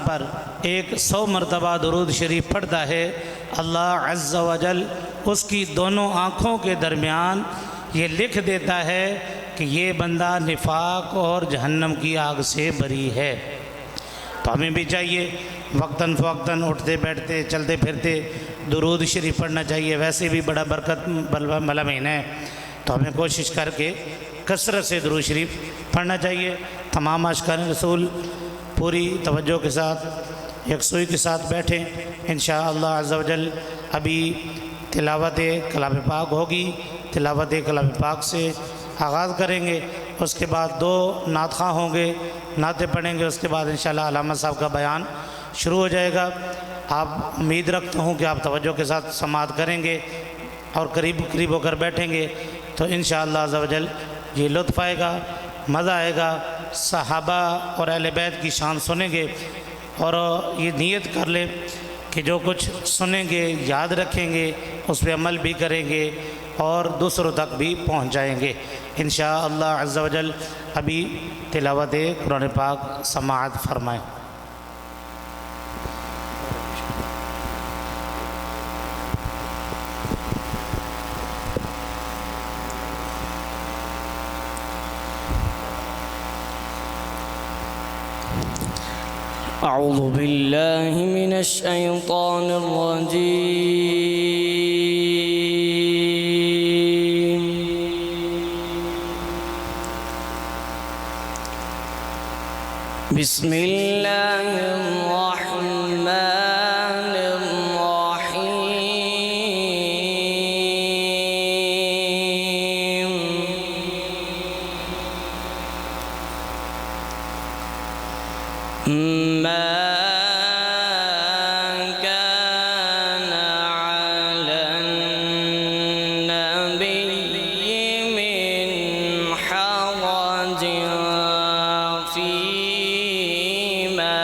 پر 100 مرتبہ درود شریف پڑھتا ہے، اللہ عز و جل اس کی دونوں آنکھوں کے درمیان یہ لکھ دیتا ہے کہ یہ بندہ نفاق اور جہنم کی آگ سے بری ہے۔ تو ہمیں بھی چاہیے وقتاً فوقتاً اٹھتے بیٹھتے چلتے پھرتے درود شریف پڑھنا چاہیے۔ ویسے بھی بڑا برکت والا مہینہ ہے، تو ہمیں کوشش کر کے کثرت سے درود شریف پڑھنا چاہیے۔ تمام عاشقان رسول پوری توجہ کے ساتھ یکسوئی کے ساتھ بیٹھیں۔ انشاءاللہ عز و جل ابھی تلاوت کلام پاک ہوگی، تلاوت کلام پاک سے آغاز کریں گے، اس کے بعد 2 نعت خواں ہوں گے، نعتیں پڑھیں گے، اس کے بعد انشاءاللہ علامہ صاحب کا بیان شروع ہو جائے گا۔ آپ امید رکھتا ہوں کہ آپ توجہ کے ساتھ سماعت کریں گے اور قریب ہو کر بیٹھیں گے، تو انشاءاللہ عز و جل یہ لطف آئے گا، مزہ آئے گا، صحابہ اور اہل بیت کی شان سنیں گے، اور یہ نیت کر لیں کہ جو کچھ سنیں گے یاد رکھیں گے، اس پہ عمل بھی کریں گے اور دوسروں تک بھی پہنچائیں گے انشاءاللہ عز و جل۔ ابھی تلاوت قرآن پاک سماعت فرمائیں۔ اعوذ باللہ من الشیطان الرجیم، بسم اللہ الرحمن الرحیم، ما كان على النبي من حرج فيما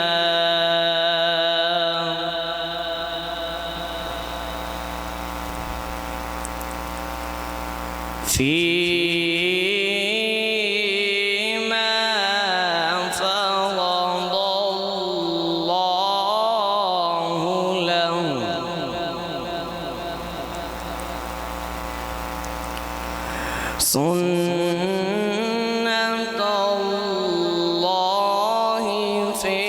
فرض الله له، سنة الله في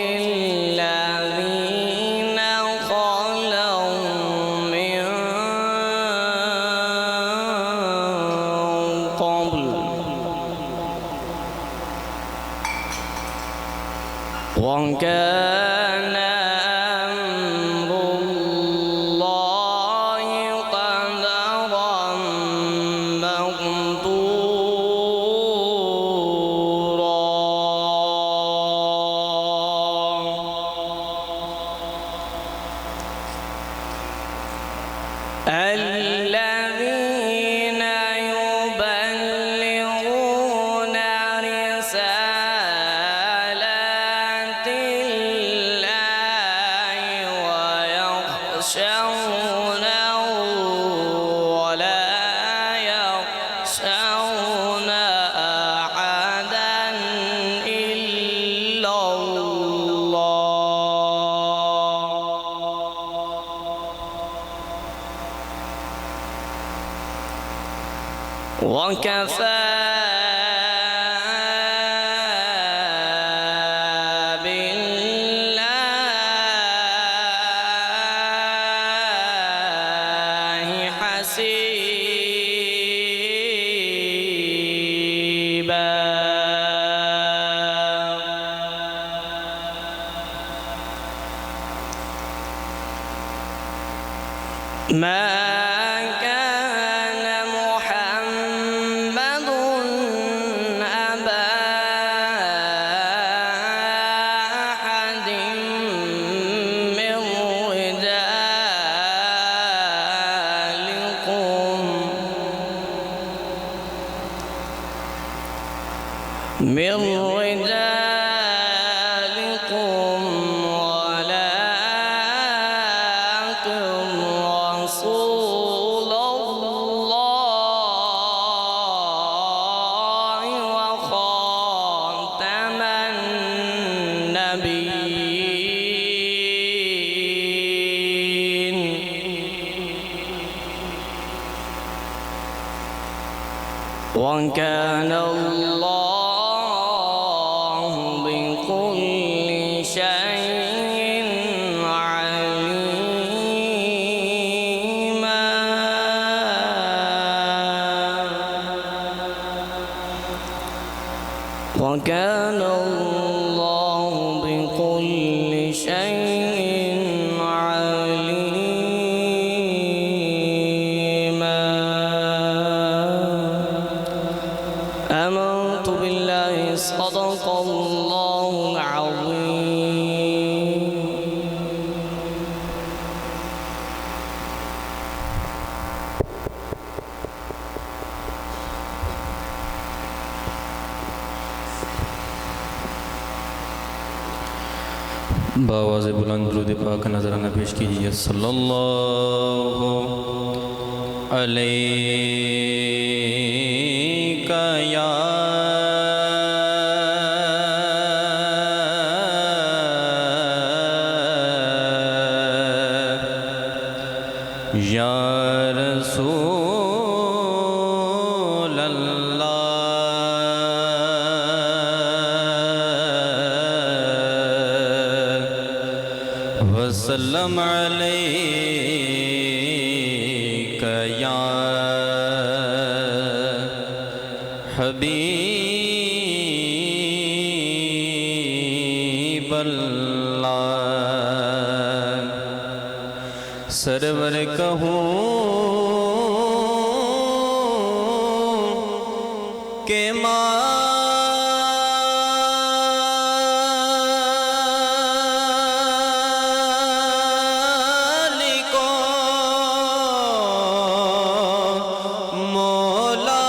الذين خلوا من قبل، وكان أمر الله قدرا مقدورا، الذين يبلغون رسالات الله ويخشونه ولا يخشون أحدا إلا الله، وكفى بالله حسيبا، ما كان محمد أبا أحد من رجالكم ولكن رسول الله وخاتم النبيين، وكان الله بكل شيء عليما وكان الله بكل شيء عليما آمنت بالله صدق الله العظيم بآواز بلند درود پاک نظرانہ پیش کیجئے صلی اللہ علیہ یا رسول اللہ وسلم علیک یا حبیب اللہ سرور کہوں کہ مالکو مولا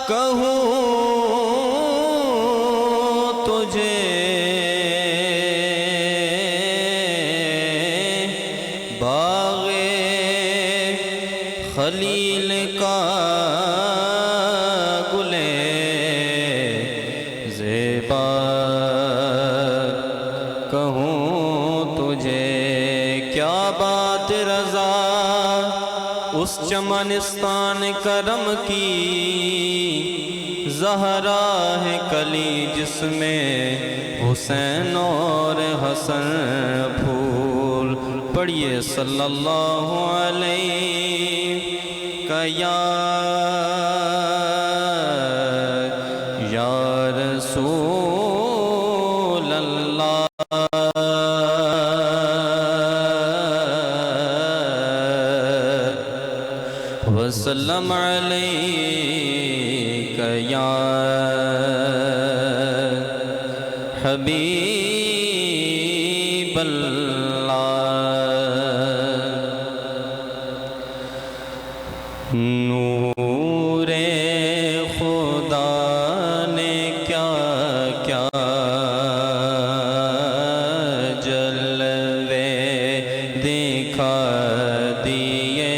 کہوں تجھے باغ خلیل کا گلے زیبا کہوں تجھے کیا بات رضا اس چمنستان کرم کی زہرا ہے کلی جس میں حسین اور حسن پھول پڑھیے صلی اللہ علیہ یا رسول اللہ وسلم علیک یا حبیب اللہ نور خدا نے کیا کیا جلوے دکھا دیے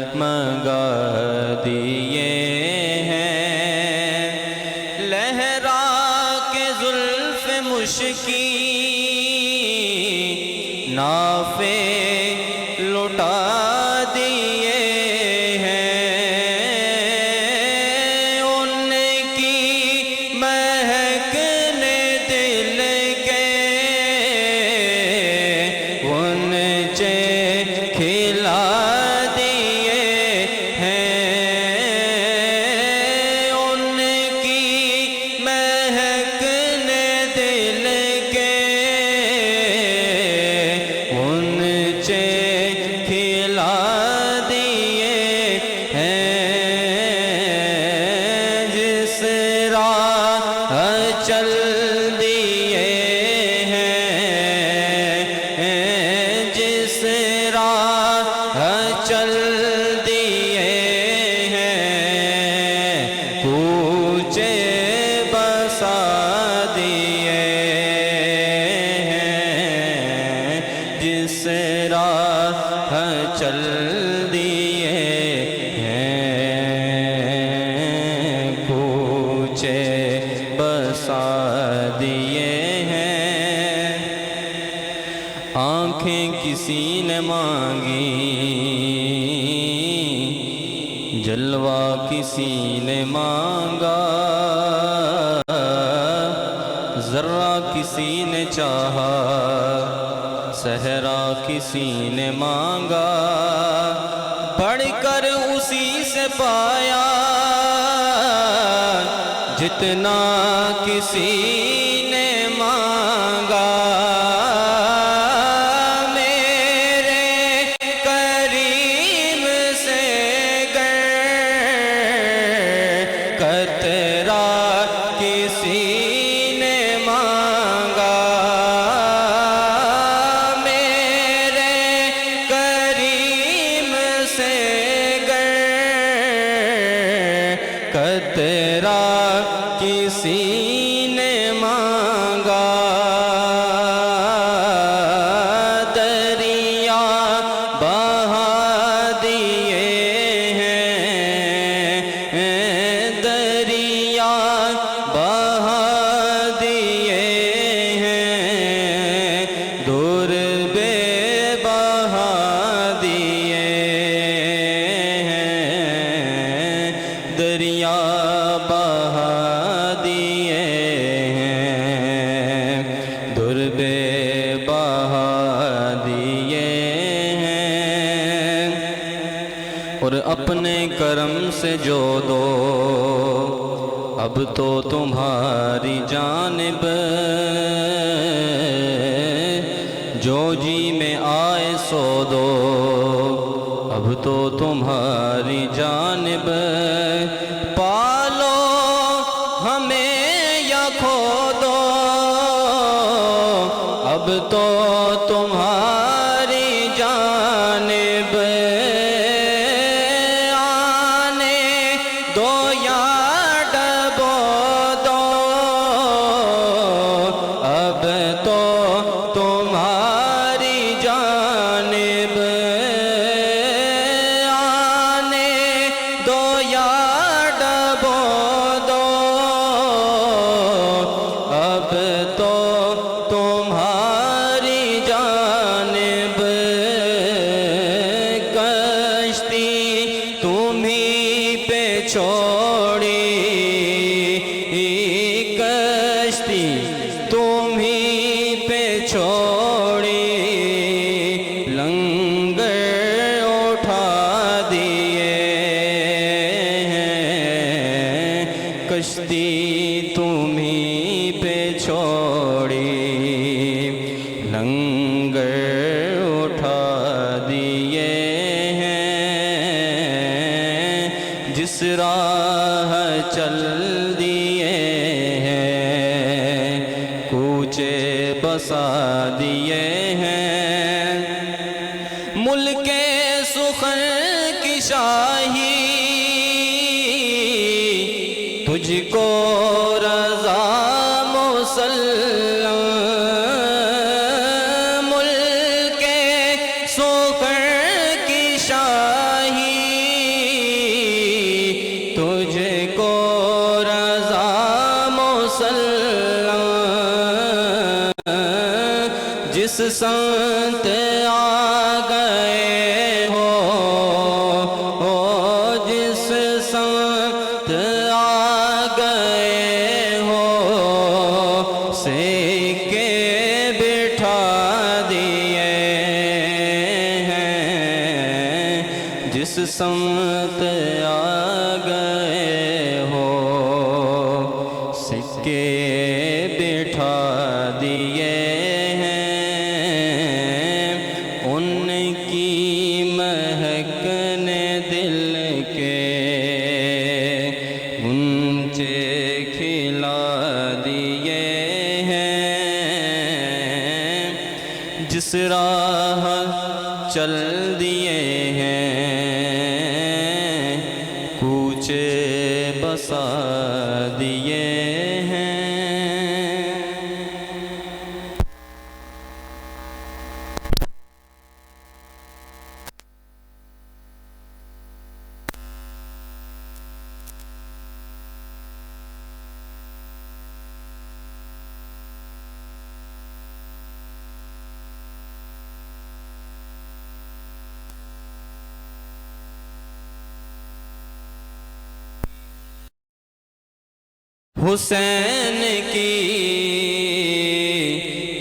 جگمگا دیے ہیں لہرا کے زلف مشکی نافے لٹا دیے ہیں ان کی مہک نے دل کے ان کھلا چے آنکھیں کسی نے مانگی جلوہ کسی نے مانگا ذرہ کسی نے چاہا صحرا کسی نے مانگا بڑھ کر اسی سے پایا جتنا کسی نے مانگا اپنے کرم سے جو دو اب تو تمہاری جانب جو جی میں آئے سو دو اب تو تمہاری جانب پالو ہمیں یا کھو دو اب تو تمہاری جانب کشتی تمہیں پہ چھوڑی لنگر اٹھا دیے ہیں جس راہ چل دیے ہیں کوچے بسا دیے ہیں ملک سخن کی شاہی تجھ کو رضا مسلم ملک سخن کی شاہی تجھ کو رضا مسلم جس سنت آ گئے ہو جس سنت جس سمت آ گئے ہو سکے بٹھا دیے ہیں ان کی مہکنے دل کے غنچے کھلا دیے ہیں جس راہ چل دیے ہیں کوچے بسا دیے ہیں حسین کی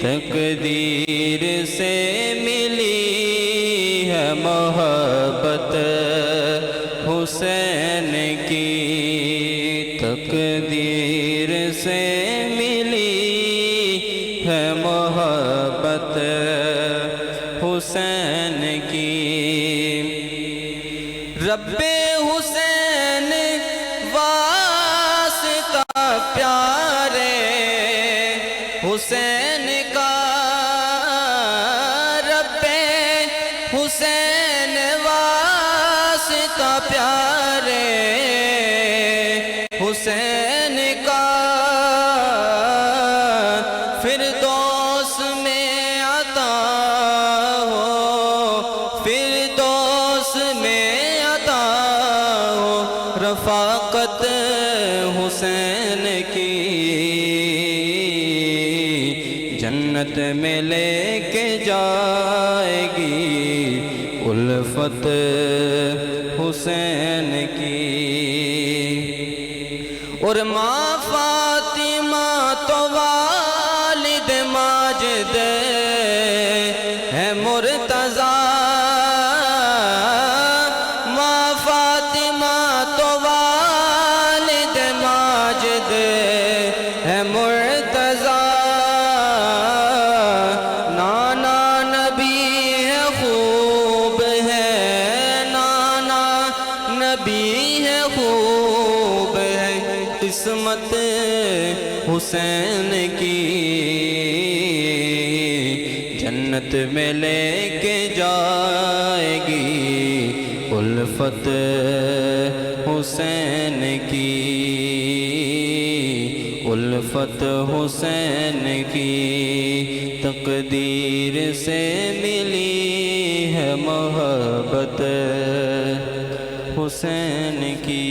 تقدیر سے ملی ہے محبت، حسین کی تقدیر سے ملی ہے محبت، حسین کی۔ رب حسین واسطہ پیارے حسین کا، رب حسین واسطہ پیارے حسین کا، فردوس میں عطا ہو، فردوس میں عطا ہو رفاقت حسین کی، جنت میں لے کے جائے گی الفت حسین کی۔ اور ماں فاطمہ تو والد ماجد ہے مرتضیٰ، ماں فاطمہ تو والد ماجد ہے مرتضیٰ، نانا نبی ہے خوب ہے، نانا نبی ہے خوب ہے، قسمت حسین کی، جنت میں لے کے جائے گی الفت حسین کی، الفت حسین کی تقدیر سے ملی ہے محبت حسین کی۔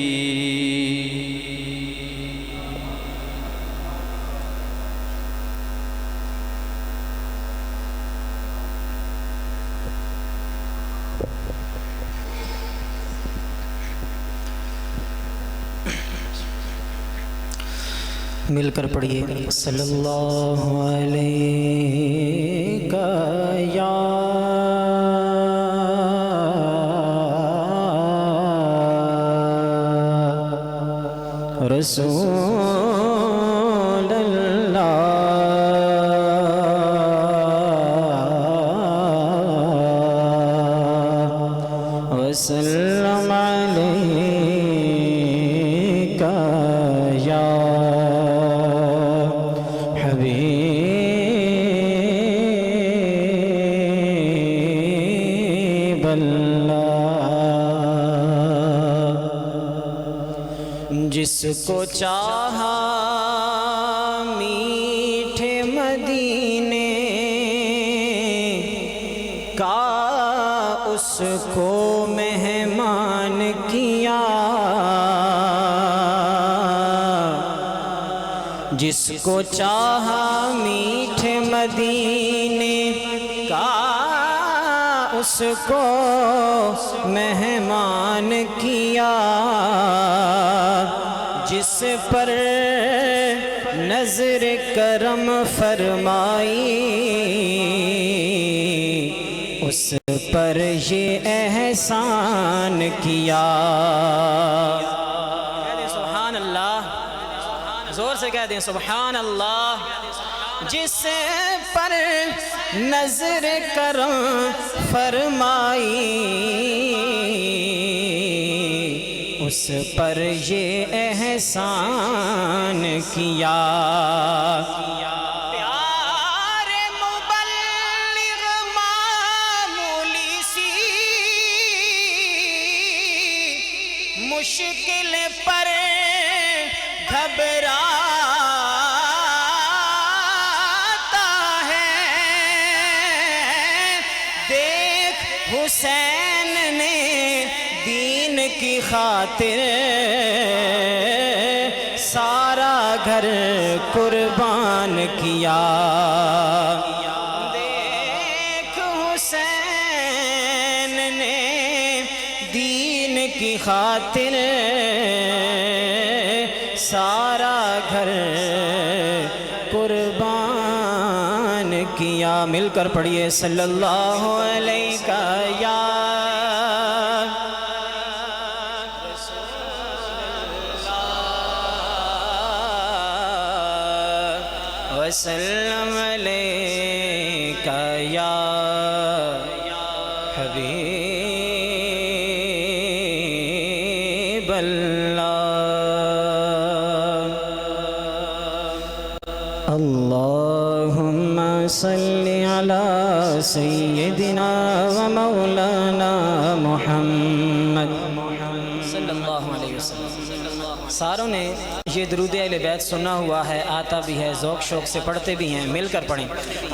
مل کر پڑھیے صلی اللہ علیہ یا رسول اللہ وسلم علیک یا حبیب اللہ۔ جس کو چاہا میٹھے مدینے کا، اس کو مہمان کیا، جس کو چاہا میٹھے مدینے کا، اس کو مہمان کیا، جس پر نظر کرم فرمائی، اس پر یہ احسان کیا۔ کہہ دیں سبحان اللہ، زور سے کہہ دیں سبحان اللہ۔ جس پر نظر کرم فرمائی، اس پر یہ احسان کیا۔ پیارے مبلغ معمولی سی مشکل پر گھبراتا ہے، دیکھ حسین نے دین کی خاطر سارا گھر قربان کیا، دیکھ حسین نے دین کی خاطر سارا گھر مل کر پڑھیے صلی اللہ علیہ یا وسلم علیکہ یا حبیب اللہ اللہم صلی علی سیدنا و مولانا محمد صلی اللہ علیہ وسلم۔ ساروں نے یہ درود اہل بیت سنا ہوا ہے، آتا بھی ہے، ذوق شوق سے پڑھتے بھی ہیں، مل کر پڑھیں۔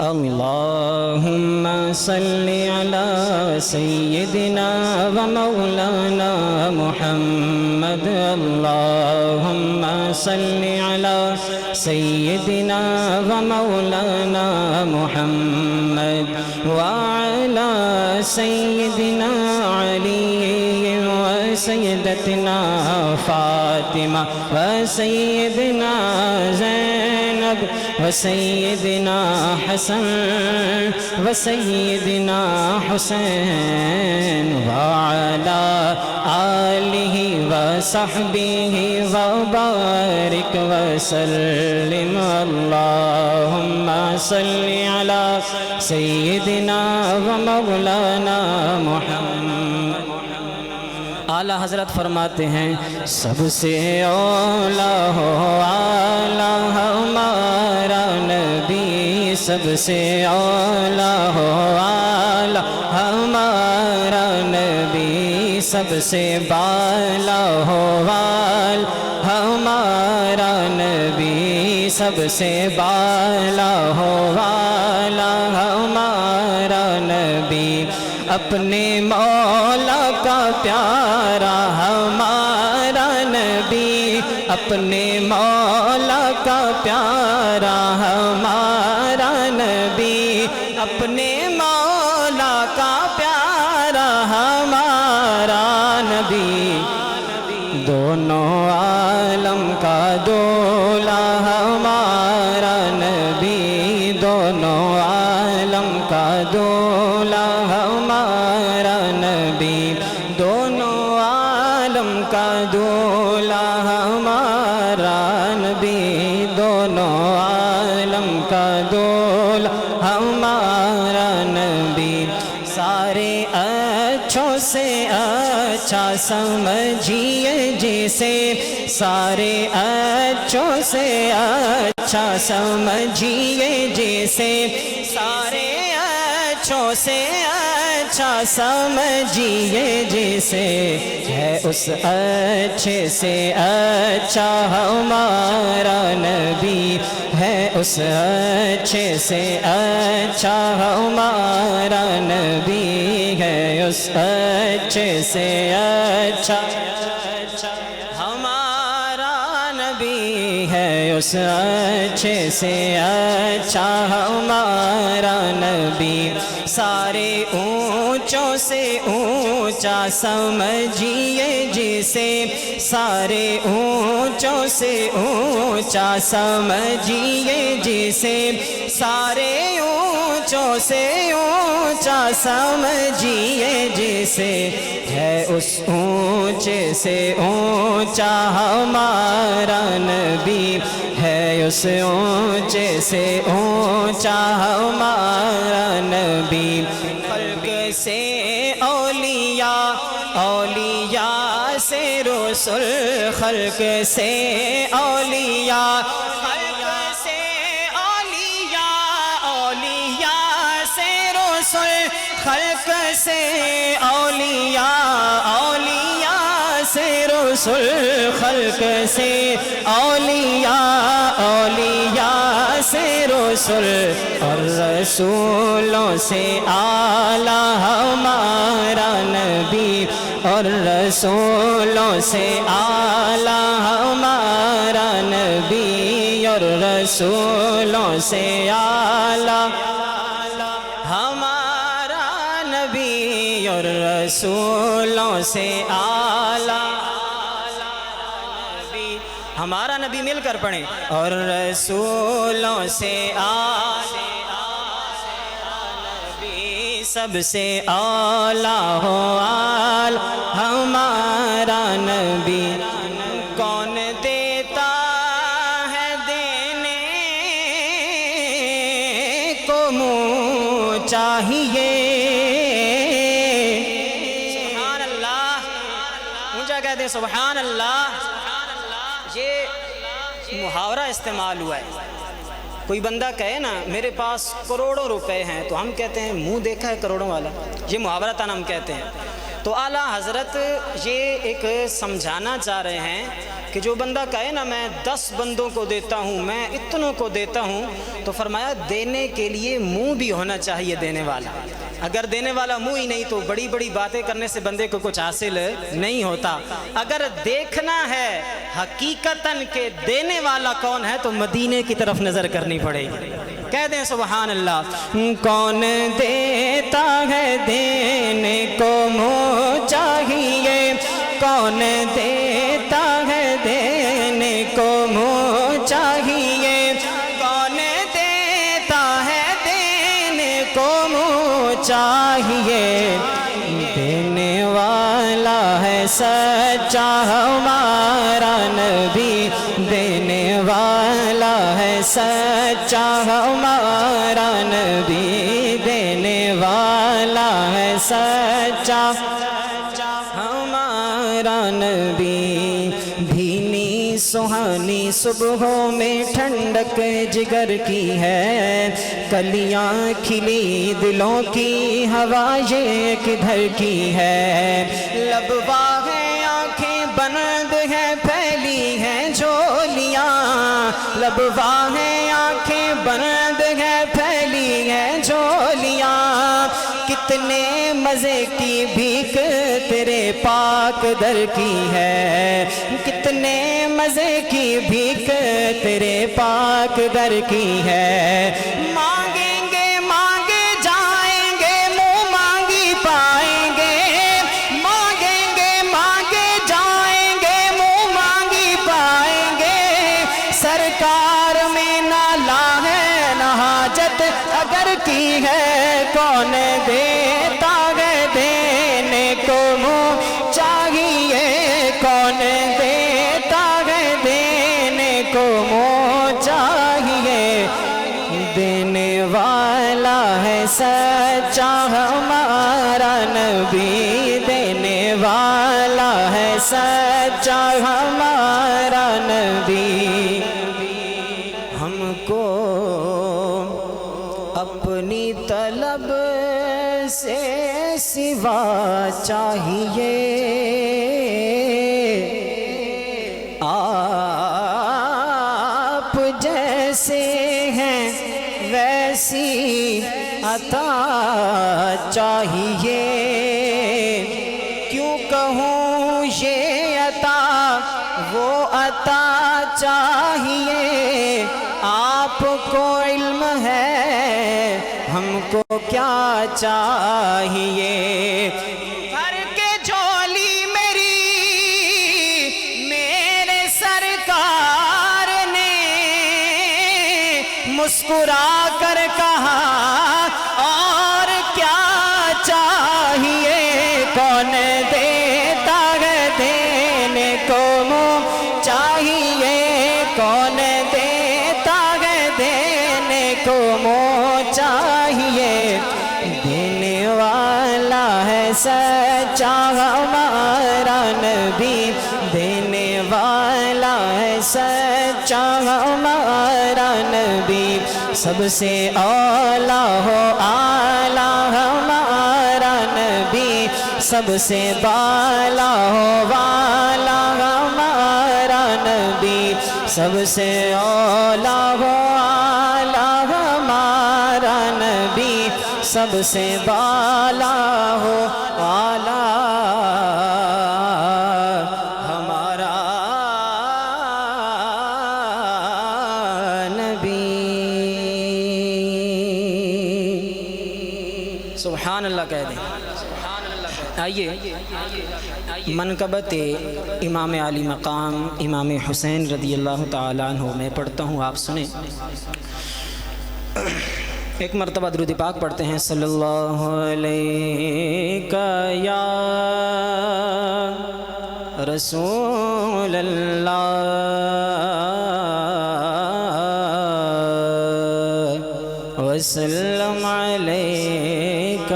اللہم صلی علی سیدنا و مولانا محمد اللہم صلی علی سیدنا و مولانا محمد وعلی سیدنا علی وسیدتنا فاطمہ وسیدنا زینب وسیدنا حسن وسیدنا حسین وعلی آلہ وصحبہ وبارک وسلم اللہم صلی علی سیدنا و مولانا محمد۔ اعلیٰ حضرت فرماتے ہیں سب سے اولا ہو اعلیٰ ہمارا نبی، سب سے اولا ہو اعلیٰ ہمارا نبی، سب سے بالا ہو اعلیٰ ہمارا نبی، سب سے بالا ہو اعلیٰ ہمارا نبی، اپنے مولا کا پیارا ہمارا نبی، اپنے مولا کا پیارا ہمارا نبی، اپنے مولا کا پیارا ہمارا نبی، دونوں عالم کا دولا ہمارا نبی، دونوں عالم کا دولا ہمارا نبی، دونوں عالم کا دولا ہمارا نبی، دونوں عالم کا دولا ہمارا نبی، سارے اچھوں سے اچھا سمجھیے جسے، سارے اچھوں سے اچھا سمجھیے جسے، سارے اچھوں سے اچھا سمجھیے جسے، ہے اس اچھے سے اچھا ہمارا نبی، ہے اس اچھے سے اچھا ہمارا نبی، ہے اس اچھے سے اچھا ہمارا نبی، ہے اس اچھے سے اچھا ہمارا نبی، سارے اونچوں سے اونچا سمجھیے جسے، سارے اونچوں سے اونچا سمجھیے جسے، سارے اونچوں سے اونچا سمجھیے جسے، ہے اس اونچے سے اونچا ہمارا نبی، ہے اس اونچے سے اونچا ہمارا نبی، خلق سے اولیاء، اولیاء سے رسول، خلق سے اولیاء، خلق سے اولیاء، اولیاء سے رسول، خلق سے اولیاء، اولیاء سے رسول، خلق سے اولیاء، اولیاء سے رسول، اور رسولوں سے اعلیٰ ہمارا نبی، اور رسولوں سے اعلیٰ ہمارا نبی، اور رسولوں سے اعلیٰ ہمارا نبی، اور رسولوں سے اعلیٰ نبی، ہمارا نبی مل کر پڑھیں، اور رسولوں سے سب سے اولا ہو آل ہمارا نبی کون دیتا ہے دینے کو منہ چاہیے سبحان اللہ اونچا کہہ دیں سبحان اللہ یہ محاورہ استعمال ہوا ہے کوئی بندہ کہے نا میرے پاس کروڑوں روپے ہیں تو ہم کہتے ہیں منہ دیکھا ہے کروڑوں والا یہ محاورتاً ہم کہتے ہیں تو اعلیٰ حضرت یہ ایک سمجھانا چاہ رہے ہیں کہ جو بندہ کہے نا میں 10 بندوں کو دیتا ہوں میں اتنوں کو دیتا ہوں تو فرمایا دینے کے لیے منہ بھی ہونا چاہیے دینے والا اگر دینے والا منہ ہی نہیں تو بڑی بڑی باتیں کرنے سے بندے کو کچھ حاصل نہیں ہوتا اگر دیکھنا ہے حقیقتاً کہ دینے والا کون ہے تو مدینے کی طرف نظر کرنی پڑے گی کہہ دیں سبحان اللہ کون دیتا ہے دینے کو منہ چاہیے کون دیتا ہے دینے کو منہ چاہیے کون دیتا ہے دینے کو منہ چاہیے دینے والا ہے سچا ہمارا نبی دینے والا ہے سچا ہمارا نبی دینے والا ہے سچا ہمارا نبی بھینی سہانی صبحوں میں ٹھنڈک جگر کی ہے کلیاں کھلی دلوں کی ہوا یہ کدھر کی ہے لب باہیں آنکھیں بند ہیں پھیلی ہیں جھولیاں لب باہیں آنکھیں بند ہیں پھیلی ہیں جھولیاں کتنے مزے کی بھیک تیرے پاک در کی ہے کتنے مزے کی بھیک تیرے پاک در کی ہے مانگیں گے مانگے جائیں گے منہ مانگی پائیں گے مانگیں گے مانگے جائیں گے منہ مانگی پائیں گے سرکار میں نالا ہے نہ حاجت اگر کی ہے کون دیتا ہے دینے کو منہ چاہیے کون دیتا ہے دینے کو منہ چاہیے دینے والا ہے سچا ہمارا نبی دینے والا ہے سچا ہمارا نبی ہم کو اپنی طلب سے سوا چاہیے آپ جیسے ہیں ویسی عطا چاہیے کیوں کہوں یہ عطا وہ عطا چاہیے آپ کو علم ہے ہم کو کیا چاہیے بھر کے جھولی میرے سرکار نے مسکرا کر کہا اور کیا چاہیے کون دیتا ہے دینے کو منہ چاہیے کون دیتا ہے دینے کو منہ چاہیے دینے والا ہے سچا ہمارا نبی دینے والا ہے سچا ہمارا نبی سب سے اولا ہو آلہ ہمارا نبی سب سے بالا ہو والا ہمارا نبی سب سے اولا ہو آلہ ہمارا نبی سب سے بالا ہو والا ہمارا نبی سبحان اللہ کہہ دیں آئیے منقبت امام علی مقام امام حسین رضی اللہ تعالیٰ عنہ میں پڑھتا ہوں آپ سنیں ایک مرتبہ درود پاک پڑھتے ہیں صلی اللہ علیہ یا رسول اللہ وسلم علیک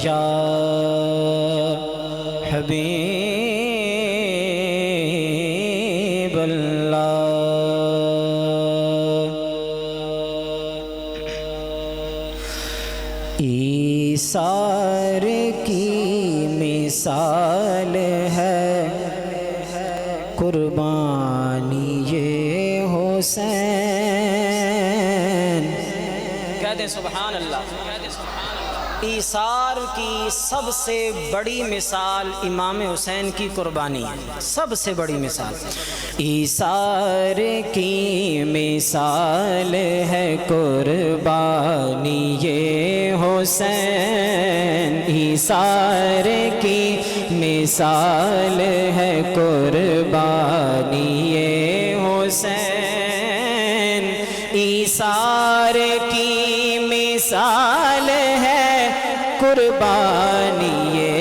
یا حبیب اللہ۔ ایثار کی مثال ہے قربانی یہ حسین، کہہ دیں سبحان اللہ۔ ایثار کی سب سے بڑی مثال امام حسین کی قربانی ہے، سب سے بڑی مثال۔ ایثار کی مثال ہے قربانی یہ حسین، ایثار کی مثال ہے قربانی یہ حسین، ایثار کی مثال ہے قربانی یہ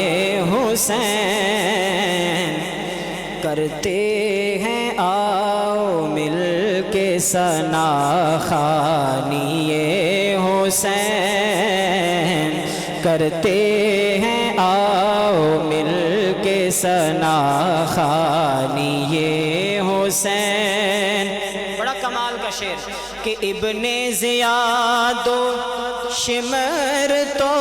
حسین، کرتے ہیں آؤ مل کے ثنا خوانی یہ حسین، کرتے ہیں آؤ مل کے ثنا خوانی یہ حسین۔ بڑا کمال کا شعر کہ ابن زیاد و شمر تو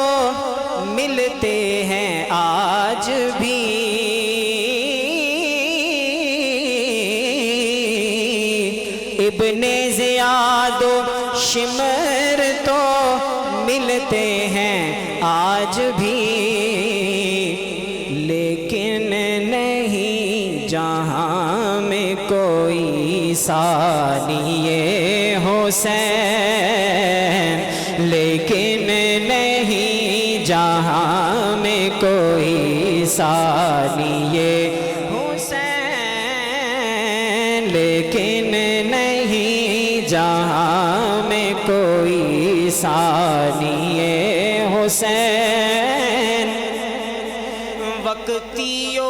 ملتے ہیں آج بھی، ابن زیاد و شمر تو ملتے ہیں آج بھی، لیکن نہیں جہاں میں کوئی ثانی یہ حسین، لیکن نہیں جہاں میں کوئی ثانی یہ حسین، لیکن نہیں جہاں میں کوئی ثانی یہ حسین۔ وقتی و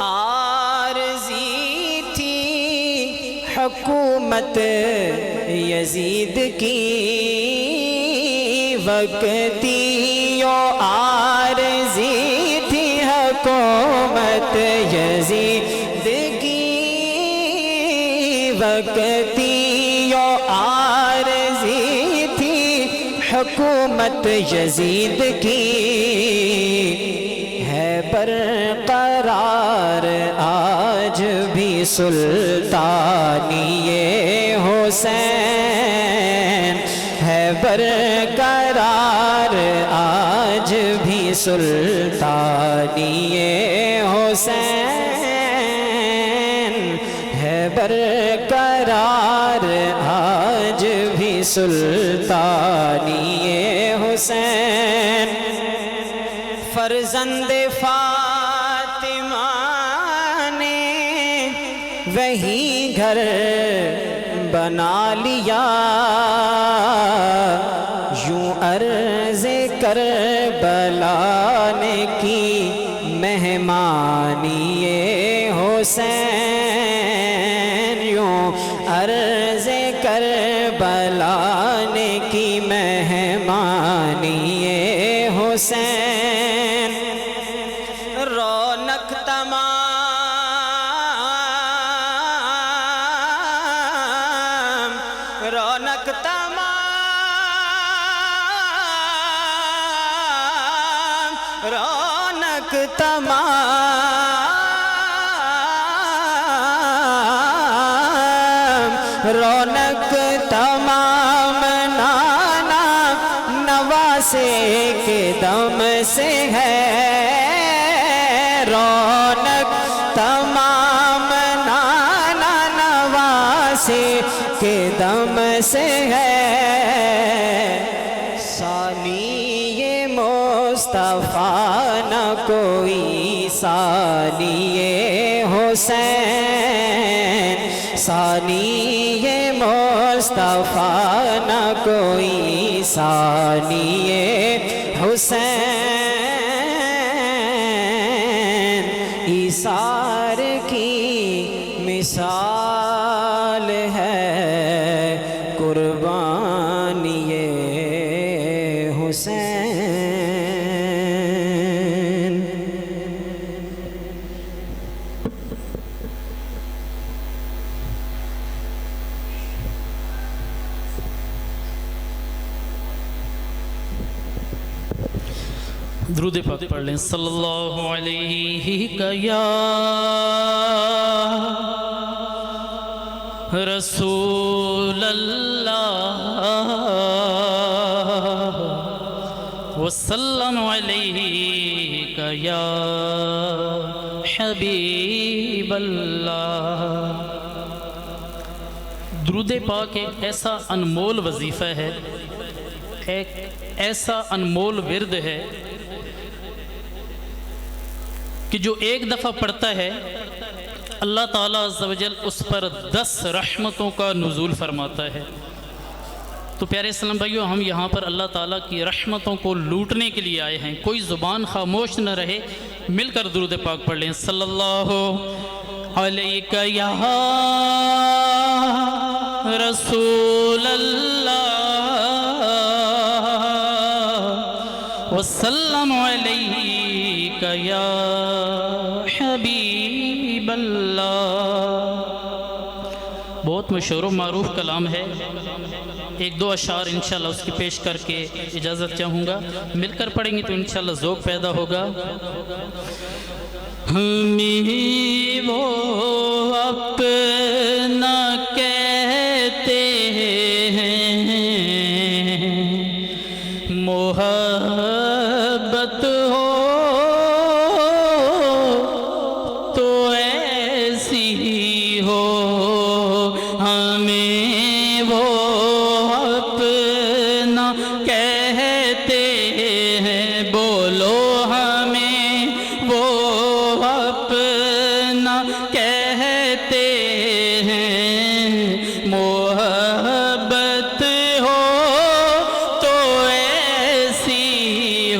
عارضی تھی حکومت یزید کی، وقتی و عارضی تھی حکومت یزید کی، وقتی و عارضی تھی حکومت یزید کی، ہے برقرار آج بھی سلطانی یہ حسین، ہے برقرار آج بھی سلطانی یہ حسین، ہے برقرار آج بھی سلطانی یہ حسین۔ فرزند فاطمہ نے وہی گھر بنا لیا، یوں عرض کربلا نے کی مہمانی یہ حسین، یوں عرض کربلا نے کی مہمانی یہ حسین۔ رونق تمام، رونق تمام، رونق تمام، رونق تمام نانا نواسے کے دم سے ہے، رونق تمام نانا نواسے کے دم سے ہے، ثانی یہ مصطفیٰ نہ کوئی ثانی یہ حسین، ثانی یہ مصطفیٰ نہ کوئی ثانی حسین، ایثار کی مثال ہے قربانی حسین۔ درود پاک پڑھ لیں صلی اللہ علیہ یا رسول اللہ وسلم علیہ یا حبیب اللہ۔ درود پاک ایک ایسا انمول وظیفہ ہے، ایک ایسا انمول ورد ہے کہ جو ایک دفعہ پڑھتا ہے اللہ تعالیٰ عز و جل اس پر 10 رحمتوں کا نزول فرماتا ہے۔ تو پیارے اسلام بھائیو، ہم یہاں پر اللہ تعالیٰ کی رحمتوں کو لوٹنے کے لیے آئے ہیں، کوئی زبان خاموش نہ رہے، مل کر درود پاک پڑھ لیں صلی اللہ علیہ یا رسول اللہ وسلم علیہ یا حبیب اللہ۔ بہت مشہور و معروف کلام ہے، ایک دو اشعار انشاءاللہ اس کی پیش کر کے اجازت چاہوں گا، مل کر پڑھیں گے تو انشاءاللہ ذوق پیدا ہوگا۔ ہمیں وہ اپنا کہتے ہیں، محبت ہو تو ایسی ہو، ہمیں وہ اپنا کہتے ہیں، بولو ہمیں وہ اپنا کہتے ہیں، محبت ہو تو ایسی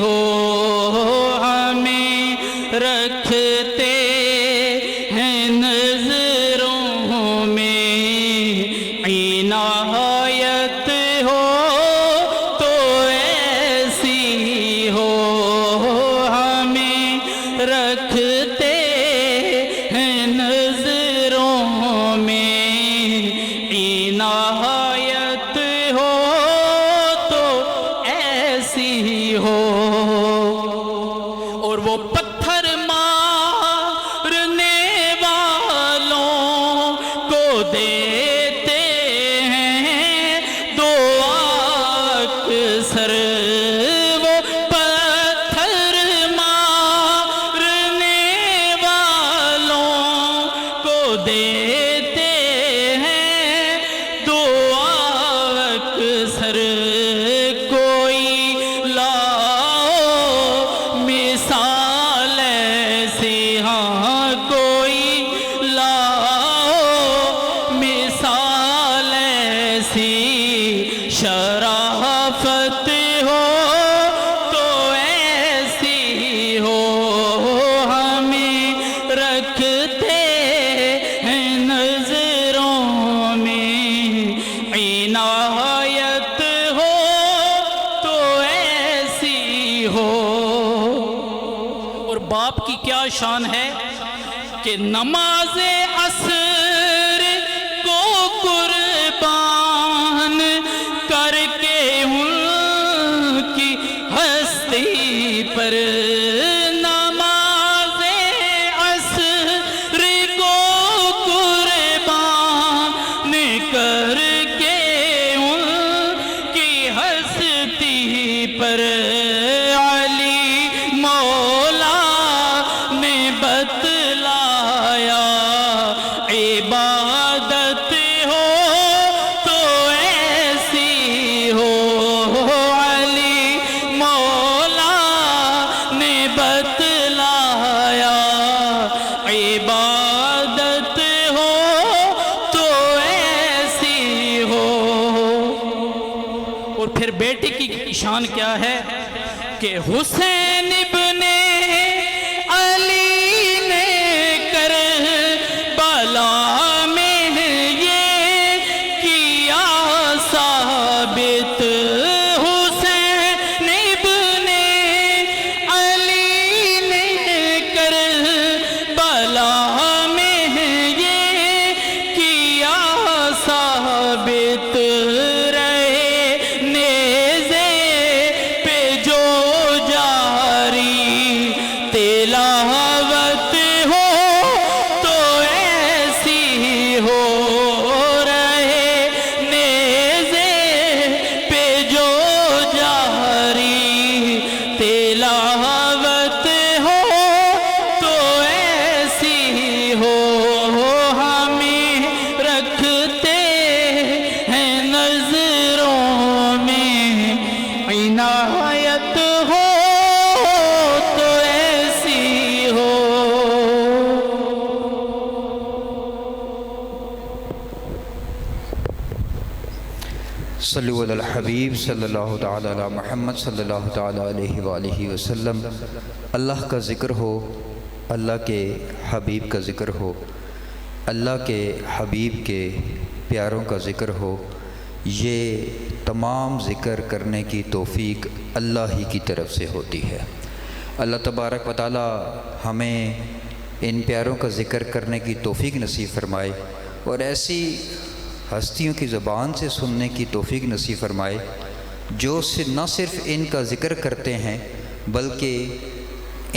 ہو، ہمیں رکھتے ہیں نظروں میں، عنایت ہو تو ایسی ہو، ہمیں رکھتے ہیں نظروں میں، عنایت ہو تو ایسی ہو۔ اور وہ پتھر مارنے والوں کو دیتے ہیں دعا اکثر، وہ پتھر مارنے والوں کو دیتے ہیں دعا اکثر، کوئی لاؤ مثال ایسی، ہاں کوئی لاؤ مثال ایسی، شرافت ہو تو ایسی ہو، ہمیں رکھتے ہیں نظروں میں، عنایت ہو تو ایسی ہو۔ اور باپ کی کیا شان ہے کہ نماز عصر کو قربان کر کے ان کی ہستی پر، نماز عصر کو قربان کر کے ان کی ہستی پر، علی مولا نے بتلایا عبادت ہو تو ایسی ہو، علی مولا نے بتلایا عبادت ہو تو ایسی ہو۔ شان کیا ہے کہ حسین ابن علی نے کربلا میں یہ کیا ثابت، حسین ابن علی نے کربلا میں یہ کیا ثابت، رہے نیزے پہ جو جاری تلاوت ہو تو ایسی ہو، رہے نیزے پہ جو جاری تلاوت ہو تو ایسی ہو، ہمیں رکھتے ہیں نظروں میں عنایت ہو تو ایسی ہو۔ صلو علی الحبیب صلی اللہ تعالی علی محمد صلی اللہ تعالی علیہ وآلہ وسلم۔ اللہ کا ذکر ہو، اللہ کے حبیب کا ذکر ہو، اللہ کے حبیب کے پیاروں کا ذکر ہو، یہ تمام ذکر کرنے کی توفیق اللہ ہی کی طرف سے ہوتی ہے۔ اللہ تبارک و تعالی ہمیں ان پیاروں کا ذکر کرنے کی توفیق نصیب فرمائے اور ایسی ہستیوں کی زبان سے سننے کی توفیق نصیب فرمائے جو نہ صرف ان کا ذکر کرتے ہیں بلکہ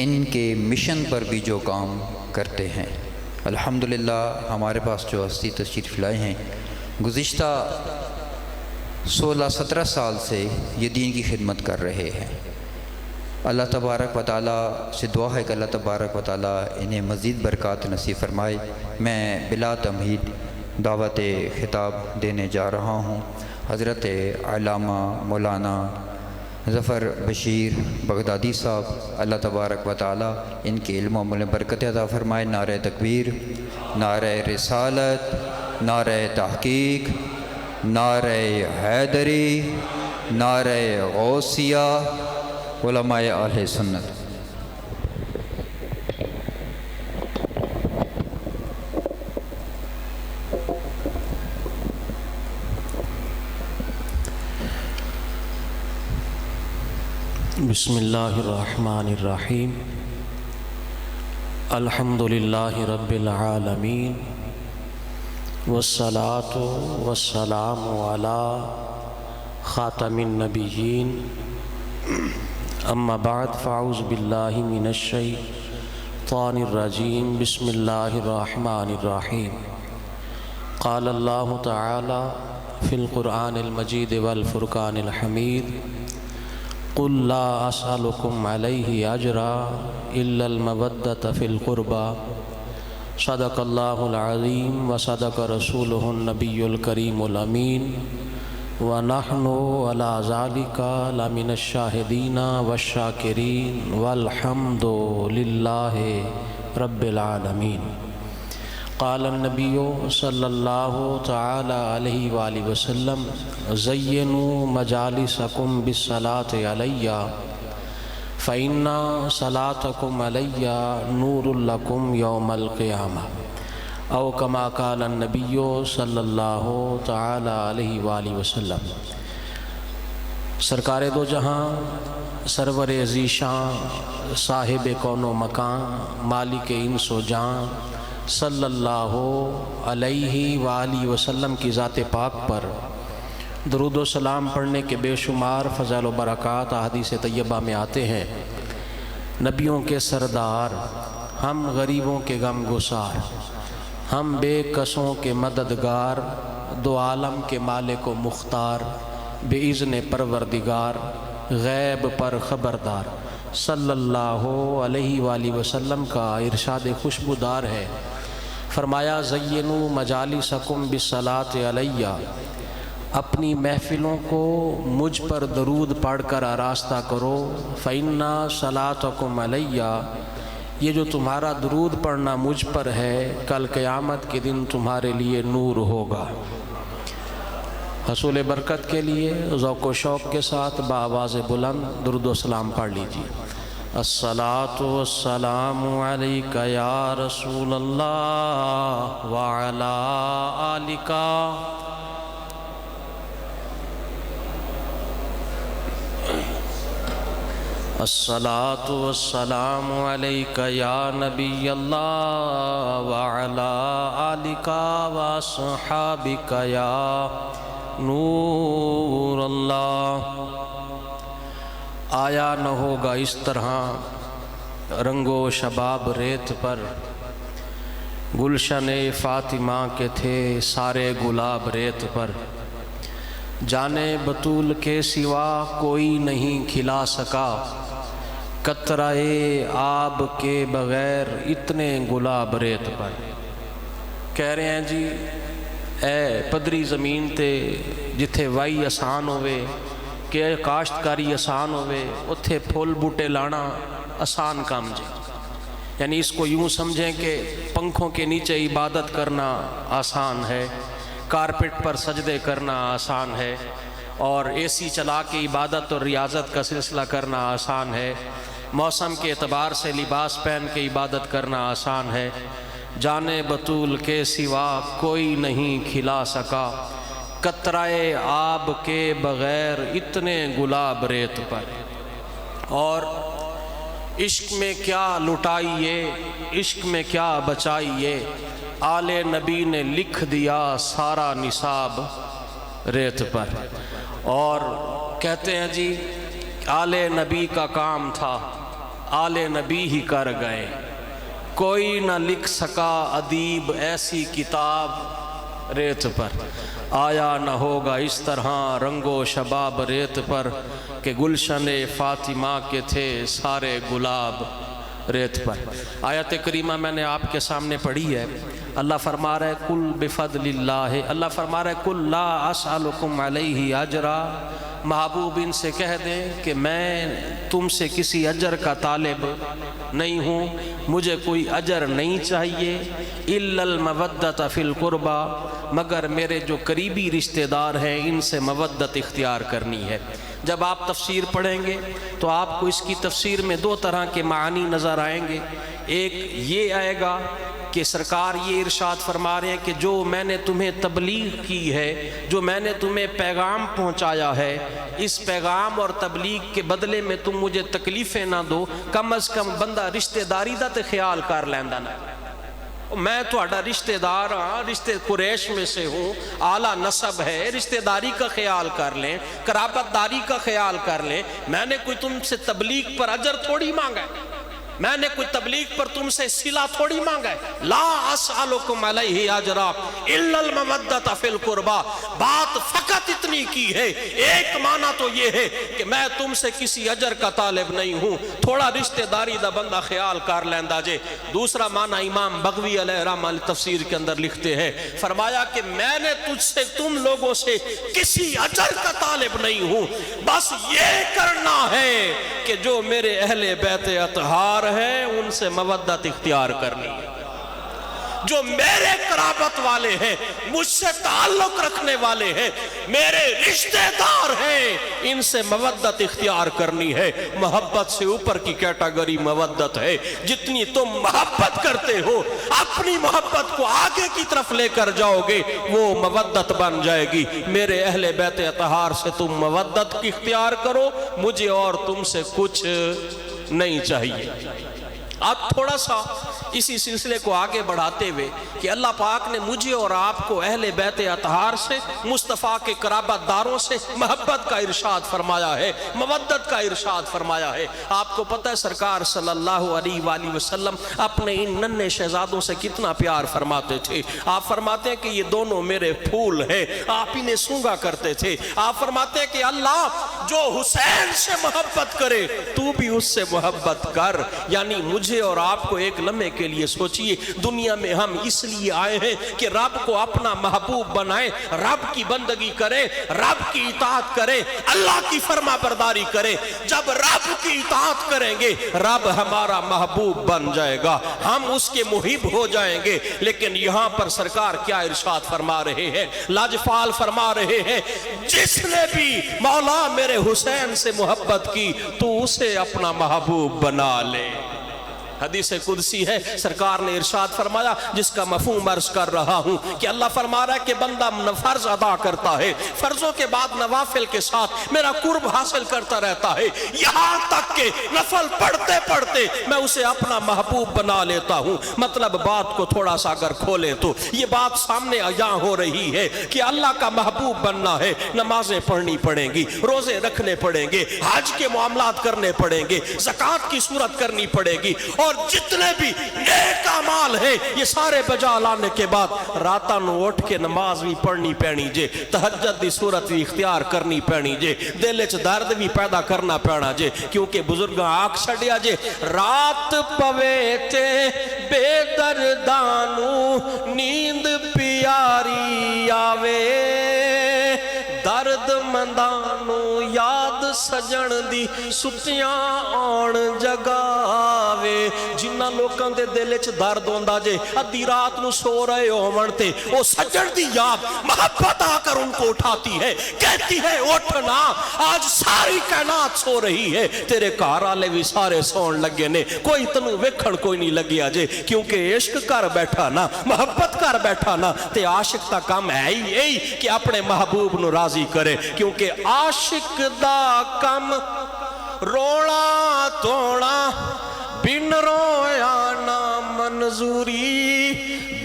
ان کے مشن پر بھی جو کام کرتے ہیں۔ الحمدللہ ہمارے پاس جو ہستی تشریف لائے ہیں گزشتہ 16-17 سال سے یہ دین کی خدمت کر رہے ہیں۔ اللہ تبارک و تعالیٰ سے دعا ہے کہ اللہ تبارک و تعالیٰ انہیں مزید برکات نصیب فرمائے۔ میں بلا تمہید دعوت خطاب دینے جا رہا ہوں حضرت علامہ مولانا ظفر بشیر بغدادی صاحب، اللہ تبارک و تعالیٰ ان کے علم و عمل میں برکت عطا فرمائے۔ نعرہ تکبیر، نعرہ رسالت، نعرہ تحقیق، نعرہ حیدری، نعرہ غوثیہ، علماء اہل سنت۔ بسم اللہ الرحمن الرحیم، الحمد للہ رب العالمین، والصلاة والسلام علی خاتم النبیین، اما بعد فاعوذ باللہ من الشیطان الرجیم، بسم اللہ الرحمن الرحیم۔ قال اللہ تعالی فی القرآن المجید والفرقان الحمید، قل لا اسألكم علیہ اجرا الا المودۃ فی القربى، صدق اللہ العظیم وصدق رسولہ النبی الکریم الامین، ونحن علی ذلک لمن الشاہدین والشاکرین والحمد للہ رب العالمین۔ قال النبی صلی اللہ تعالی علیہ وآلہ وسلم، زینوا مجالسکم بالصلاۃ علی فإن صلاتکم علی نور لکم یوم القیامہ، او کما قال النبی صلی اللہ تعالی علیہ وآلہ وسلم۔ سرکار دو جہاں، سرور ذیشان، صاحب کون و مکان، مالک انس و جان، صلی اللہ علیہ وآلہ وسلم کی ذات پاک پر درود و سلام پڑھنے کے بے شمار فضائل و برکات احادیث طیبہ میں آتے ہیں۔ نبیوں کے سردار، ہم غریبوں کے غم گسار، ہم بے کسوں کے مددگار، دو عالم کے مالک و مختار، بے اذن پروردگار، غیب پر خبردار، صلی اللہ علیہ وآلہ وسلم کا ارشاد خوشبودار ہے۔ فرمایا زینوا مجالسکم بالصلاۃ علی، اپنی محفلوں کو مجھ پر درود پڑھ کر آراستہ کرو، فإن صلاتکم علی، یہ جو تمہارا درود پڑھنا مجھ پر ہے کل قیامت کے دن تمہارے لیے نور ہوگا۔ حصول برکت کے لیے ذوق و شوق کے ساتھ بآواز بلند درود و سلام پڑھ لیجیے۔ الصلاۃ والسلام علیک یا رسول اللہ وعلی آلک الصلاۃ والسلام علیک یا نبی اللہ وعلی آلک واصحابک یا نور اللہ۔ آیا نہ ہوگا اس طرح رنگ و شباب ریت پر، گلشن فاطمہ کے تھے سارے گلاب ریت پر، جانے بطول کے سوا کوئی نہیں کھلا سکا، قطرہ آب کے بغیر اتنے گلاب ریت پر۔ کہہ رہے ہیں جی اے پدری زمین تے جتھے وائی آسان ہوئے کہ کاشتکاری آسان ہوئے اتھے پھول بوٹے لانا آسان کام جی، یعنی اس کو یوں سمجھیں کہ پنکھوں کے نیچے عبادت کرنا آسان ہے، کارپٹ پر سجدے کرنا آسان ہے، اور اے سی چلا کے عبادت اور ریاضت کا سلسلہ کرنا آسان ہے، موسم کے اعتبار سے لباس پہن کے عبادت کرنا آسان ہے، جانے بطول کے سوا کوئی نہیں کھلا سکا، قطرہ آب کے بغیر اتنے گلاب ریت پر۔ اور عشق میں کیا لٹائیے، عشق میں کیا بچائیے، آل نبی نے لکھ دیا سارا نصاب ریت پر۔ اور کہتے ہیں جی آل نبی کا کام تھا، آل نبی ہی کر گئے، کوئی نہ لکھ سکا ادیب ایسی کتاب ریت پر۔ آیا نہ ہوگا اس طرح رنگ و شباب ریت پر کہ گلشن فاطمہ کے تھے سارے گلاب ریت پر۔ آیت کریمہ میں نے آپ کے سامنے پڑھی ہے، اللہ فرما رہا ہے کل بفضل اللہ، اللہ فرما رہا ہے کل لا اسألکم علیہ اجرا، محبوب ان سے کہہ دیں کہ میں تم سے کسی اجر کا طالب نہیں ہوں، مجھے کوئی اجر نہیں چاہیے، الا المودۃ فی القربى، مگر میرے جو قریبی رشتہ دار ہیں ان سے مودت اختیار کرنی ہے۔ جب آپ تفسیر پڑھیں گے تو آپ کو اس کی تفسیر میں دو طرح کے معنی نظر آئیں گے، ایک یہ آئے گا کہ سرکار یہ ارشاد فرما رہے ہیں کہ جو میں نے تمہیں تبلیغ کی ہے، جو میں نے تمہیں پیغام پہنچایا ہے، اس پیغام اور تبلیغ کے بدلے میں تم مجھے تکلیفیں نہ دو، کم از کم بندہ رشتہ داری دا تے خیال کر لیندا نا، میں تہاڈا رشتہ دار ہاں، رشتہ قریش میں سے ہوں، اعلیٰ نسب ہے، رشتہ داری کا خیال کر لیں، قرابت داری کا خیال کر لیں۔ میں نے کوئی تم سے تبلیغ پر اجر تھوڑی مانگا ہے، میں نے کوئی تبلیغ پر تم سے صلہ تھوڑی مانگا ہے، لا اسألکم علیہ اجرا الا المودۃ فی القربى، بات فقط اتنی کی ہے، ایک معنی تو یہ ہے کہ میں تم سے کسی اجر کا طالب نہیں ہوں، تھوڑا رشتہ داری دا بندہ خیال کر لیندا جے۔ دوسرا معنی امام بغوی علیہ رحمہ تفسیر کے اندر لکھتے ہیں، فرمایا کہ میں نے تجھ سے تم لوگوں سے کسی اجر کا طالب نہیں ہوں، بس یہ کرنا ہے کہ جو میرے اہل بیت اطہار ہے ان سے مودت اختیار کرنی ہے، جو میرے قرابت والے ہیں، مجھ سے تعلق رکھنے والے ہیں، میرے رشتہ دار ہیں، ان سے مودت اختیار کرنی ہے۔ محبت سے اوپر کی کیٹیگری مودت ہے، جتنی تم محبت کرتے ہو اپنی محبت کو آگے کی طرف لے کر جاؤ گے وہ مودت بن جائے گی۔ میرے اہل بیت اطہار سے تم مودت کی اختیار کرو، مجھے اور تم سے کچھ نہیں چاہیے۔ اب تھوڑا سا اسی سلسلے کو آگے بڑھاتے ہوئے کہ اللہ پاک نے مجھے اور آپ کو اہل بیت اطہار سے، مصطفیٰ کے قرابت داروں سے محبت کا ارشاد فرمایا ہے، مودت کا ارشاد فرمایا ہے۔ آپ کو پتہ ہے سرکار صلی اللہ علیہ وآلہ وسلم اپنے ان ننھے شہزادوں سے کتنا پیار فرماتے تھے۔ آپ فرماتے ہیں کہ یہ دونوں میرے پھول ہیں، آپ انہیں سونگا کرتے تھے۔ آپ فرماتے ہیں کہ اللہ جو حسین سے محبت کرے تو بھی اس سے محبت کر، یعنی مجھے مجھے اور آپ کو ایک لمحے کے لیے سوچئے، دنیا میں ہم اس لیے آئے ہیں کہ رب کو اپنا محبوب بنائیں، رب کی بندگی کریں، رب کی اطاعت کریں، اللہ کی فرما برداری کریں۔ جب رب کی اطاعت کریں گے رب ہمارا محبوب بن جائے گا، ہم اس کے محب ہو جائیں گے۔ لیکن یہاں پر سرکار کیا ارشاد فرما رہے ہیں، لاجپال فرما رہے ہیں، جس نے بھی مولا میرے حسین سے محبت کی تو اسے اپنا محبوب بنا لے۔ حدیث قدسی ہے، سرکار نے ارشاد فرمایا جس کا مفہوم عرض کر رہا ہوں کہ اللہ فرما رہا ہے کہ بندہ فرض ادا کرتا ہے، فرضوں کے بعد نوافل کے ساتھ میرا قرب حاصل کرتا رہتا ہے، یہاں تک کہ نفل پڑھتے پڑھتے میں اسے اپنا محبوب بنا لیتا ہوں۔ مطلب بات کو تھوڑا سا اگر کھولیں تو یہ بات سامنے یہاں ہو رہی ہے کہ اللہ کا محبوب بننا ہے، نمازیں پڑھنی پڑیں گی، روزے رکھنے پڑیں گے، حج کے معاملات کرنے پڑیں گے، زکوٰۃ کی صورت کرنی پڑے گی، اور جتنے بھی نیک اعمال ہیں یہ سارے بجا لانے کے بعد راتاں نو اٹھ کے نماز بھی پڑھنی پینی جے، تہجد دی صورت بھی اختیار کرنی پینی جے، دل وچ درد بھی پیدا کرنا پینا جے، کیونکہ بزرگاں آکھ چھڈیا جے رات پوے تے بے دردانو نیند پیاری آوے، درد مندانو یاد سجن دی ستیاں آن جگاوے۔ جنہ لوکاں دے دل وچ درد ہوندا جے، ادھی رات نو سو رہے ہون تے او سجن دی یاد محبت آ کر ان کو اٹھاتی ہے، کہتی ہے اٹھنا، آج ساری کائنات سو رہی ہے، تیرے گھر والے بھی سارے سون لگے نے، کوئی تنوں ویکھن کوئی نہیں لگیا جے، کیونکہ عشق کر بیٹھا نا، محبت کر بیٹھا نا، تے عاشق دا کام ہے ہی کہ اپنے محبوب نو راضی کرے، کیونکہ عاشق دا کم رونا توڑا بن رویا نا منظوری،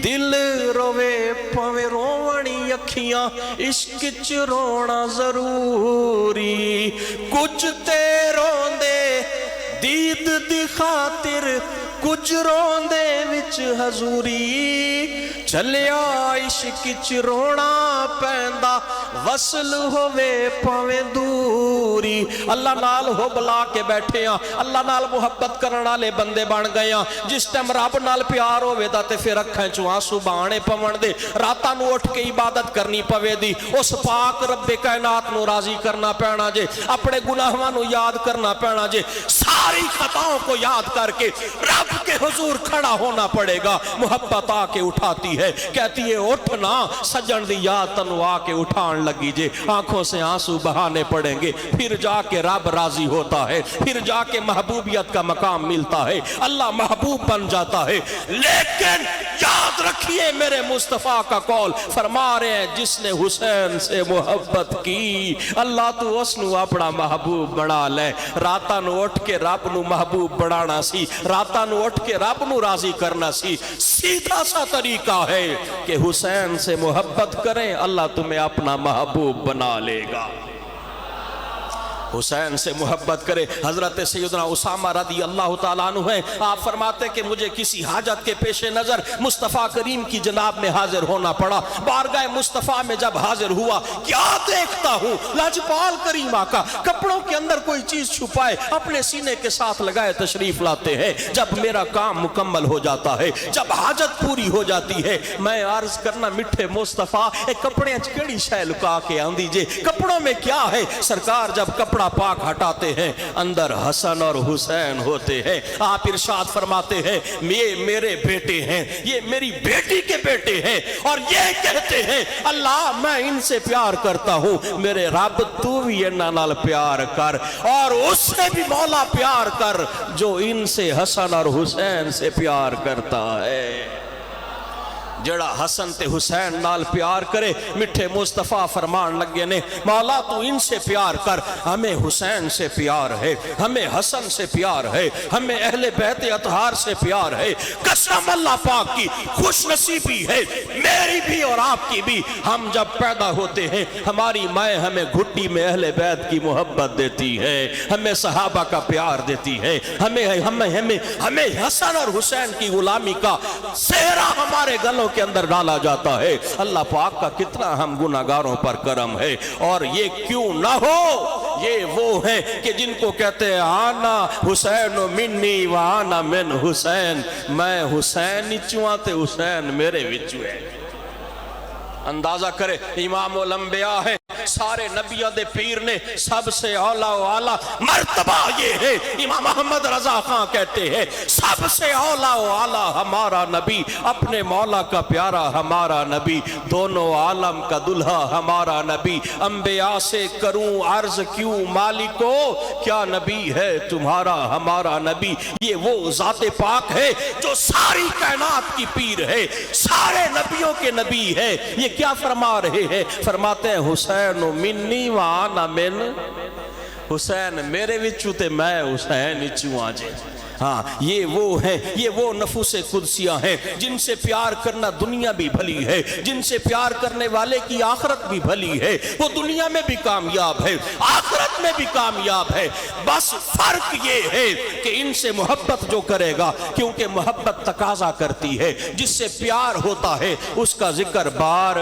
دل روے پوے روڑی اکھیاں عشق چ رونا ضروری، کچھ تے روندے دید دی خاطر کچھ روندے وچ حضوری، چلیا عشق چ رونا پیندا وصل ہوئے پوے دوری۔ اللہ نال ہو بلا کے بیٹھے ہاں، اللہ نال محبت کرن والے بندے بن گئے ہاں، جس ٹائم رب نال پیار ہوے دا تے پھر اکھاں چوں آنسو بہانے پون دے، راتاں نو اٹھ کے عبادت کرنی پوے دی، اس پاک رب کائنات نو راضی کرنا پینا جے، اپنے گناہاں نو یاد کرنا پینا جے، ساری خطاؤں کو یاد کر کے رب کے حضور کھڑا ہونا پڑے گا۔ محبت آ کے اٹھاتی ہے، کہتی ہے اٹھنا، سجن دی یاد تنو آ کے اٹھان لگی جے، آنکھوں سے آنسو بہانے پڑیں گے، پھر جا کے رب راضی ہوتا ہے، پھر جا کے محبوبیت کا مقام ملتا ہے، اللہ محبوب بن جاتا ہے۔ لیکن یاد رکھیے میرے مصطفیٰ کا قول فرما رہے ہیں جس نے حسین سے محبت کی اللہ تو اس نو اپنا محبوب بنا لے۔ راتاں نو اٹھ کے رب نو محبوب بنانا سی، راتاں نو اٹھ کے رب نو راضی کرنا سی، سیدھا سا طریقہ ہے کہ حسین سے محبت کریں، اللہ تمہیں اپنا محبوب بنا لے گا۔ حسین سے محبت کرے۔ حضرت سیدنا اسامہ رضی اللہ تعالیٰ عنہ ہیں، آپ فرماتے کہ مجھے کسی حاجت کے پیش نظر مصطفیٰ کریم کی جناب میں حاضر ہونا پڑا، بارگاہ مصطفیٰ میں جب حاضر ہوا کیا دیکھتا ہوں، لاجپال کریم آقا کپڑوں کے اندر کوئی چیز چھپائے اپنے سینے کے ساتھ لگائے تشریف لاتے ہیں۔ جب میرا کام مکمل ہو جاتا ہے، جب حاجت پوری ہو جاتی ہے، میں عرض کرنا میٹھے مصطفیٰ اے کپڑے کیڑی شے لکا کے آندی جے، کپڑوں میں کیا ہے؟ سرکار جب کپڑا پاک ہٹاتے ہیں اندر حسن اور حسین ہوتے ہیں۔ آپ ارشاد فرماتے ہیں یہ میرے بیٹے ہیں، یہ میری بیٹی کے بیٹے ہیں، اور یہ کہتے ہیں اللہ میں ان سے پیار کرتا ہوں، میرے رب تو بھی انہاں نال پیار کر، اور اس سے بھی مولا پیار کر جو ان سے حسن اور حسین سے پیار کرتا ہے۔ جڑا حسن تے حسین نال پیار کرے، مٹھے مصطفیٰ فرمان لگے نے مولا تو ان سے پیار کر، ہمیں حسین سے پیار ہے، ہمیں حسن سے پیار ہے، ہمیں اہل بیت اطہار سے پیار ہے۔ قسم اللہ پاک کی خوش نصیبی ہے میری بھی اور آپ کی بھی، ہم جب پیدا ہوتے ہیں ہماری مائیں ہمیں گھٹی میں اہل بیت کی محبت دیتی ہے، ہمیں صحابہ کا پیار دیتی ہے، ہمیں حسن اور حسین کی غلامی کا سہرا ہمارے گلوں کے اندر ڈالا جاتا ہے۔ اللہ پاک کا کتنا ہم گناہگاروں پر کرم ہے، اور یہ کیوں نہ ہو، یہ وہ ہیں کہ جن کو کہتے ہیں آنا حسین منی و آنا من حسین، میں حسین چواں تے حسین میرے وچوں ہے۔ اندازہ کرے امام الانبیاء ہے، سارے نبیوں دے پیر نے، سب سے اولا و اعلیٰ مرتبہ یہ ہے۔ امام محمد رضا خان کہتے ہیں سب سے اولا و اعلیٰ ہمارا نبی، اپنے مولا کا پیارا ہمارا نبی، دونوں عالم کا دلہا ہمارا نبی، انبیاء سے کروں عرض کیوں مالکو، کیا نبی ہے تمہارا ہمارا نبی۔ یہ وہ ذات پاک ہے جو ساری کائنات کی پیر ہے، سارے نبیوں کے نبی ہے۔ یہ کیا فرما رہے ہیں؟ فرماتے ہیں حسین منی و آنا من حسین میرے وچوں تے میں حسین وچوں آجے۔ ہاں یہ وہ ہیں، یہ وہ نفوس قدسیاں ہیں جن سے پیار کرنا دنیا بھی بھلی ہے، جن سے پیار کرنے والے کی آخرت بھی بھلی ہے، وہ دنیا میں بھی کامیاب ہے، آخرت میں بھی کامیاب ہے۔ بس فرق یہ ہے کہ ان سے محبت جو کرے گا، کیونکہ محبت تقاضا کرتی ہے، جس سے پیار ہوتا ہے اس کا ذکر بار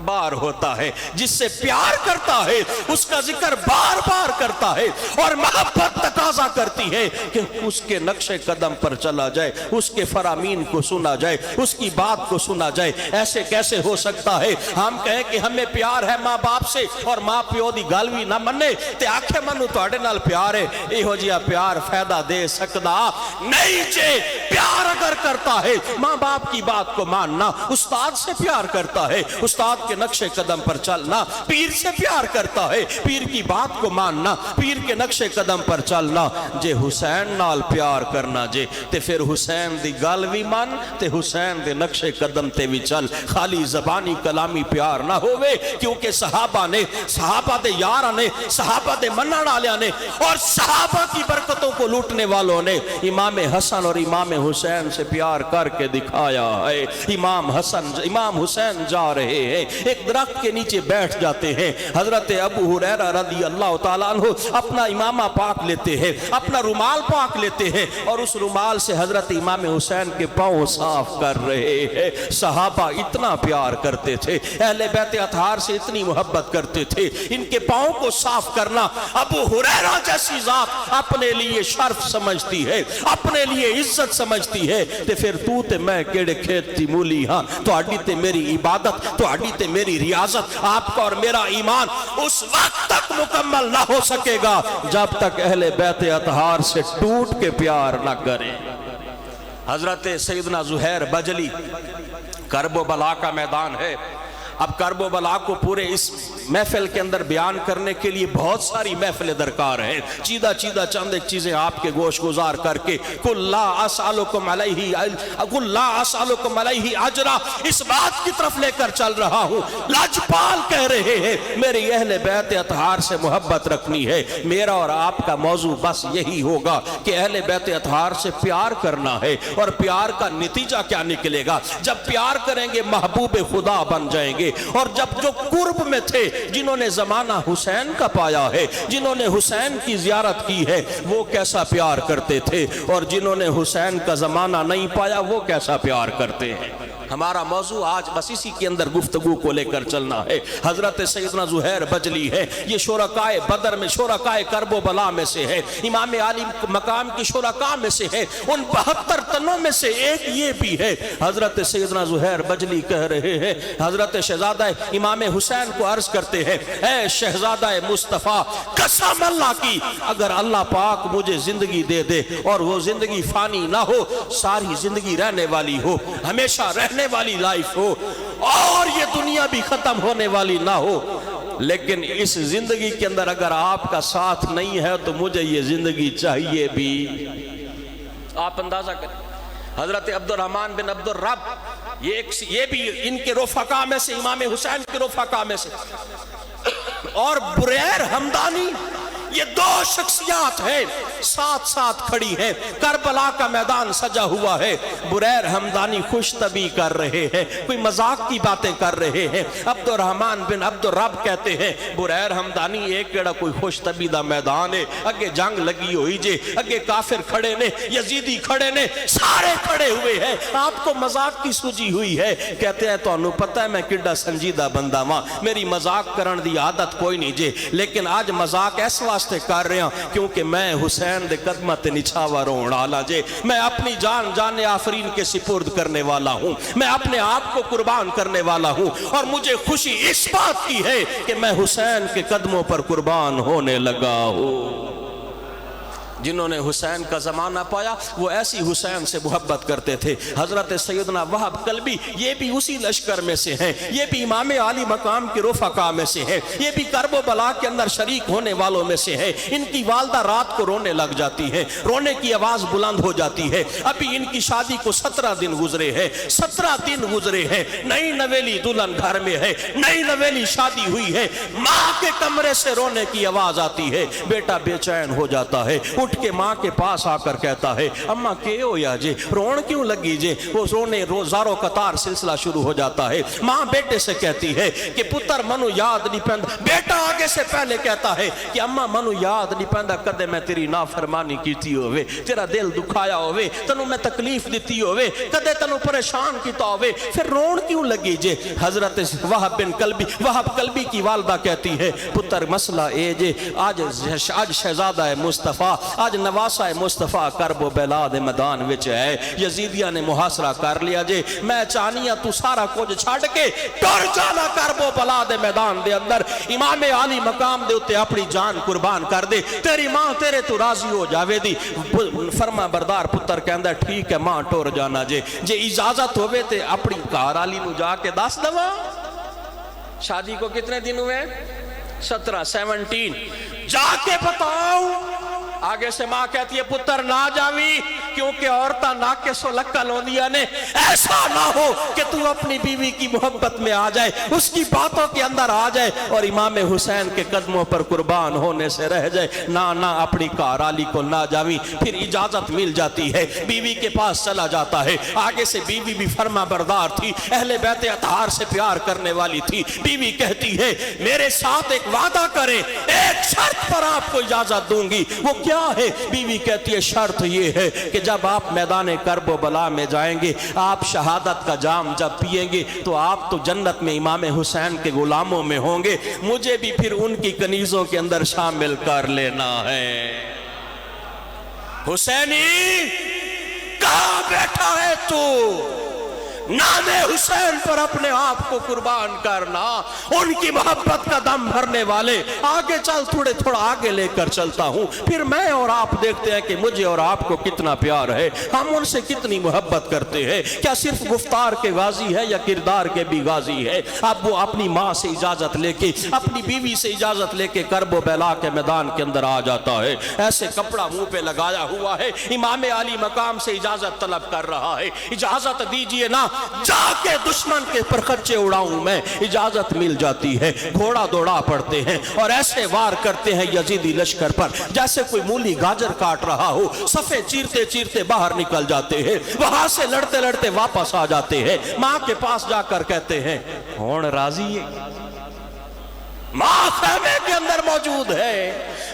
بار ہوتا ہے، جس سے پیار کرتا ہے اس کا ذکر بار بار کرتا ہے، اور محبت تقاضا کرتی ہے کہ اس کے نقش قدم پر چلا جائے، اس کے فرامین کو سنا جائے، اس کی بات کو سنا جائے۔ ایسے کیسے ہو سکتا ہے ہم کہیں کہ ہمیں پیار ہے ماں باپ سے اور ماں پیو دی گل بھی نہ منے تے آکھے منو تواڈے نال پیار ہے، ایہو جیا پیار فائدہ دے سکدا نہیں جے۔ پیار اگر کرتا ہے ماں باپ کی بات کو ماننا، استاد سے پیار کرتا ہے استاد کے نقش قدم پر چلنا، پیر سے پیار کرتا ہے پیر کی بات کو ماننا، پیر کے نقش قدم پر چلنا۔ جے حسین نال پیار کرنا جے تے پھر حسین دی گل بھی مان تے حسین دے نقش قدم تے بھی چل، خالی زبانی کلامی پیار نہ ہوئے، کیونکہ صحابہ نے، صحابہ دے یاراں نے، صحابہ دے منن والیاں نے اور صحابہ کی برکتوں کو لوٹنے والوں نے امام حسن اور امام حسین سے پیار کر کے دکھایا ہے۔ امام حسین جا رہے ہیں، ایک درخت کے نیچے بیٹھ جاتے ہیں، حضرت ابو ہریرہ رضی اللہ تعالیٰ عنہ اپنا امامہ پاک لیتے ہیں، اپنا رومال پاک لیتے ہیں اور اس رومال سے حضرت امام حسین کے پاؤں صاف کر رہے ہیں۔ صحابہ اتنا پیار کرتے تھے، اہل بیت اطہار سے اتنی محبت کرتے تھے، ان کے پاؤں کو صاف کرنا ابو ہریرہ جیسی ذات اپنے لیے شرف سمجھتی ہے، اپنے لیے عزت سمجھتی ہے، تے پھر تو تے میں کیڑے کھیت تی مولی ہاں، تو اڈی تے میری عبادت، تو اڈی تے میری ریاضت، آپ کا اور میرا ایمان اس وقت تک مکمل نہ ہو سکے گا جب تک اہل بیت اطہار سے ٹوٹ کے پیار نہ کریں۔ حضرت سیدنا زہیر بجلی، کرب و بلا کا میدان ہے۔ اب کرب و بلا کو پورے اس محفل کے اندر بیان کرنے کے لیے بہت ساری محفلیں درکار ہیں، چیدہ چند ایک چیزیں آپ کے گوش گزار کر کے قُلْ لَا أَسْأَلُكُمْ عَلَيْهِ اجرا اس بات کی طرف لے کر چل رہا ہوں۔ لاجپال کہہ رہے ہیں میری اہل بیت اطہار سے محبت رکھنی ہے، میرا اور آپ کا موضوع بس یہی ہوگا کہ اہل بیت اطہار سے پیار کرنا ہے، اور پیار کا نتیجہ کیا نکلے گا؟ جب پیار کریں گے محبوب خدا بن جائیں گے، اور جب جو قرب میں تھے، جنہوں نے زمانہ حسین کا پایا ہے، جنہوں نے حسین کی زیارت کی ہے، وہ کیسا پیار کرتے تھے، اور جنہوں نے حسین کا زمانہ نہیں پایا وہ کیسا پیار کرتے ہیں۔ ہمارا موضوع آج بس اسی کے اندر گفتگو کو لے کر چلنا ہے۔ حضرت سیدنا زہیر بجلی ہے، یہ شرکائے بدر میں، شرکائے کرب و بلا میں سے ہے، امام عالی مقام کی شرکاء میں سے ہے، ان 72 تنوں میں سے ایک یہ بھی ہے۔ حضرت سیدنا زہیر بجلی کہہ رہے ہیں، حضرت شہزادہ امام حسین کو عرض کرتے ہیں، اے شہزادہ مصطفیٰ، قسم اللہ کی اگر اللہ پاک مجھے زندگی دے دے اور وہ زندگی فانی نہ ہو، ساری زندگی رہنے والی ہو، ہمیشہ رہنے والی لائف ہو، اور یہ دنیا بھی ختم ہونے والی نہ ہو، لیکن اس زندگی کے اندر اگر آپ کا ساتھ نہیں ہے تو مجھے یہ زندگی چاہیے بھی۔ آپ اندازہ کریں، حضرت عبد الرحمن بن عبد الرب، یہ بھی ان کے رفقا میں سے، امام حسین کے رفقا میں سے، اور بریر حمدانی یہ دو شخصیات ہیں ساتھ ساتھ کھڑی ہیں، کربلا کا میدان سجا ہوا ہے، بریر ہمدانی خوش طبی کر رہے ہیں، کوئی مذاق کی باتیں کر رہے ہیں۔ عبد الرحمن بن عبد الرب کہتے ہیں بریر ہمدانی ایک کیڑا کوئی خوش طبی دا میدان ہے، اگے جنگ لگی ہوئی جے، اگے کافر کھڑے نے، یزیدی کھڑے نے، سارے کھڑے ہوئے ہیں، آپ کو مذاق کی سوجی ہوئی ہے۔ کہتے ہیں تو انہوں پتہ ہے میں کڈا سنجیدہ بندہ ماں، میری مذاق کرن دی عادت کوئی نہیں جے، لیکن آج مذاق اس واسطے کر رہے ہیں کیونکہ میں حسین دے قدمہ تے نچھاوا رون آلا جے، میں اپنی جان آفرین کے سپرد کرنے والا ہوں، میں اپنے آپ کو قربان کرنے والا ہوں، اور مجھے خوشی اس بات کی ہے کہ میں حسین کے قدموں پر قربان ہونے لگا ہوں۔ جنہوں نے حسین کا زمانہ پایا وہ ایسی حسین سے محبت کرتے تھے۔ حضرت سیدنا وہب کلبی یہ بھی اسی لشکر میں سے ہیں، یہ بھی امام عالی مقام کے رفقا میں سے ہیں، یہ بھی کرب و بلا کے اندر شریک ہونے والوں میں سے ہیں۔ ان کی والدہ رات کو رونے لگ جاتی ہیں، رونے کی آواز بلند ہو جاتی ہے۔ ابھی ان کی شادی کو 17 دن گزرے ہیں، 17 دن گزرے ہیں، نئی نویلی دلہن گھر میں ہے، نئی نویلی شادی ہوئی ہے، ماں کے کمرے سے رونے کی آواز آتی ہے، بیٹا بے چین ہو جاتا ہے، اٹھ کے ماں کے پاس آ کر کہتا ہے اماں کیا ہویا جے، رون کیوں لگی جے؟ وہ رونے روزارو قطار سلسلہ شروع ہو جاتا ہے۔ ماں بیٹے سے کہتی ہے کہ پتر منو یاد نہیں پیندا، بیٹا آگے سے پہلے کہتا ہے کہ اماں منو یاد نہیں پیندا کدے میں تیری نافرمانی کیتی ہوئے، تیرا دل دکھایا ہوئے، تنو میں تکلیف دیتی ہوئے، کدے تنو پریشان کیتا ہوئے، پھر رون کیوں لگی جے؟ حضرت وہب کلبی کی والدہ کہتی ہے پتر مسئلہ اے جے آج شہزادہ مصطفیٰ، آج نواسہ مصطفیٰ کرب و بلا دے میدان وچ ہے، یزیدیہ نے محاصرہ کر لیا جے، میں چاہنیاں تو سارا کچھ چھڑ کے ٹر جانا کرب و بلا دے میدان دے اندر، امام عالی مقام دے اتے اپنی جان قربان کر دے، تیری ماں تیرے تو راضی ہو جاوے دی۔ فرما بردار پتر کہندا ٹھیک ہے ماں ٹر جانا جے اجازت ہوئے تے اپنی گھر والی نو جا کے دس دوا۔ شادی کو کتنے دن ہوئے؟ 17 جا کے بتاؤ۔ آگے سے ماں کہتی ہے پتر نہ جاوی کیونکہ عورتہ ناکے سو لکا لوندیا نے، ایسا نہ ہو کہ تو اپنی بیوی کی محبت میں آ جائے، اس کی باتوں کے اندر آ جائے اور امام حسین کے قدموں پر قربان ہونے سے رہ جائے۔ نہ اپنی کارالی کو نہ جاوی۔ پھر اجازت مل جاتی ہے، بیوی کے پاس چلا جاتا ہے۔ آگے سے بیوی بھی فرما بردار تھی، اہل بیت اطہار سے پیار کرنے والی تھی۔ بیوی کہتی ہے میرے ساتھ ایک وعدہ کریں، ایک شرط پر آپ کو اجازت دوں گی۔ وہ کیا ہے؟ بیوی کہتی ہے شرط یہ ہے کہ جب آپ میدان کرب و بلا میں جائیں گے، آپ شہادت کا جام جب پیئیں گے تو آپ تو جنت میں امام حسین کے غلاموں میں ہوں گے، مجھے بھی پھر ان کی کنیزوں کے اندر شامل کر لینا ہے۔ حسینی کہاں بیٹھا ہے تو؟ نام حسین پر اپنے آپ کو قربان کرنا، ان کی محبت کا دم بھرنے والے۔ آگے چل، تھوڑا آگے لے کر چلتا ہوں، پھر میں اور آپ دیکھتے ہیں کہ مجھے اور آپ کو کتنا پیار ہے، ہم ان سے کتنی محبت کرتے ہیں۔ کیا صرف گفتار کے غازی ہے یا کردار کے بھی غازی ہے؟ اب وہ اپنی ماں سے اجازت لے کے، اپنی بیوی سے اجازت لے کے کرب و بلا کے میدان کے اندر آ جاتا ہے، ایسے کپڑا منہ پہ لگایا ہوا ہے، امام عالی مقام سے اجازت طلب کر رہا ہے، اجازت دیجئے نا جا کے دشمن کے پرخچے اڑاؤں میں۔ اجازت مل جاتی ہے، گھوڑا دوڑا پڑتے ہیں اور ایسے وار کرتے ہیں یزیدی لشکر پر جیسے کوئی مولی گاجر کاٹ رہا ہو، صفے چیرتے چیرتے باہر نکل جاتے ہیں، وہاں سے لڑتے لڑتے واپس آ جاتے ہیں۔ ماں کے پاس جا کر کہتے ہیں کون راضی ہے؟ ماں خیمے کے اندر موجود ہے،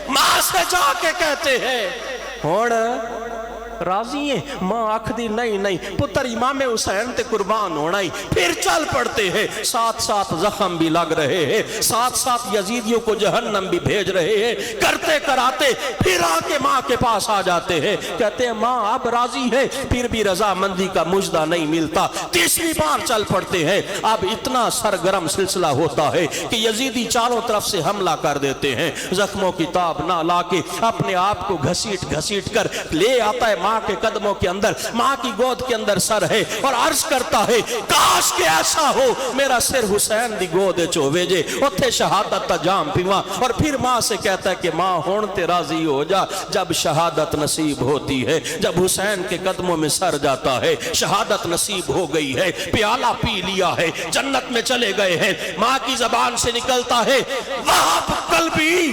ماں سے جا کے کہتے ہیں کون راضی ہیں؟ ماں آکھدی نہیں پتر امام حسین تے قربان ہونا ہی۔ پھر چل پڑتے ہیں، ساتھ ساتھ زخم بھی لگ رہے ہیں، ساتھ ساتھ یزیدیوں کو جہنم بھی بھیج رہے ہیں، کرتے کراتے پھر آ کے ماں کے پاس آ جاتے ہیں، کہتے ہیں ماں اب راضی ہے، پھر بھی رضامندی کا مجدہ نہیں ملتا۔ تیسری بار چل پڑتے ہیں، اب اتنا سرگرم سلسلہ ہوتا ہے کہ یزیدی چاروں طرف سے حملہ کر دیتے ہیں، زخموں کی تاب نہ لا کے اپنے آپ کو گھسیٹ کر لے آتا ہے ماں کے قدموں کے اندر، ماں کی گود کے اندر سر ہے اور عرض کرتا ہے کاش کہ ایسا ہو میرا سر حسین دی گود چوے جے، اتھے شہادت تا جام پیواں۔ اور پھر ماں سے کہتا ہے کہ ماں ہون تے راضی ہو جا، جب شہادت نصیب ہوتی ہے، جب حسین کے قدموں میں سر جاتا ہے، شہادت نصیب ہو گئی ہے، پیالہ پی لیا ہے، جنت میں چلے گئے ہیں۔ ماں کی زبان سے نکلتا ہے وہب قلبی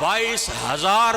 22,000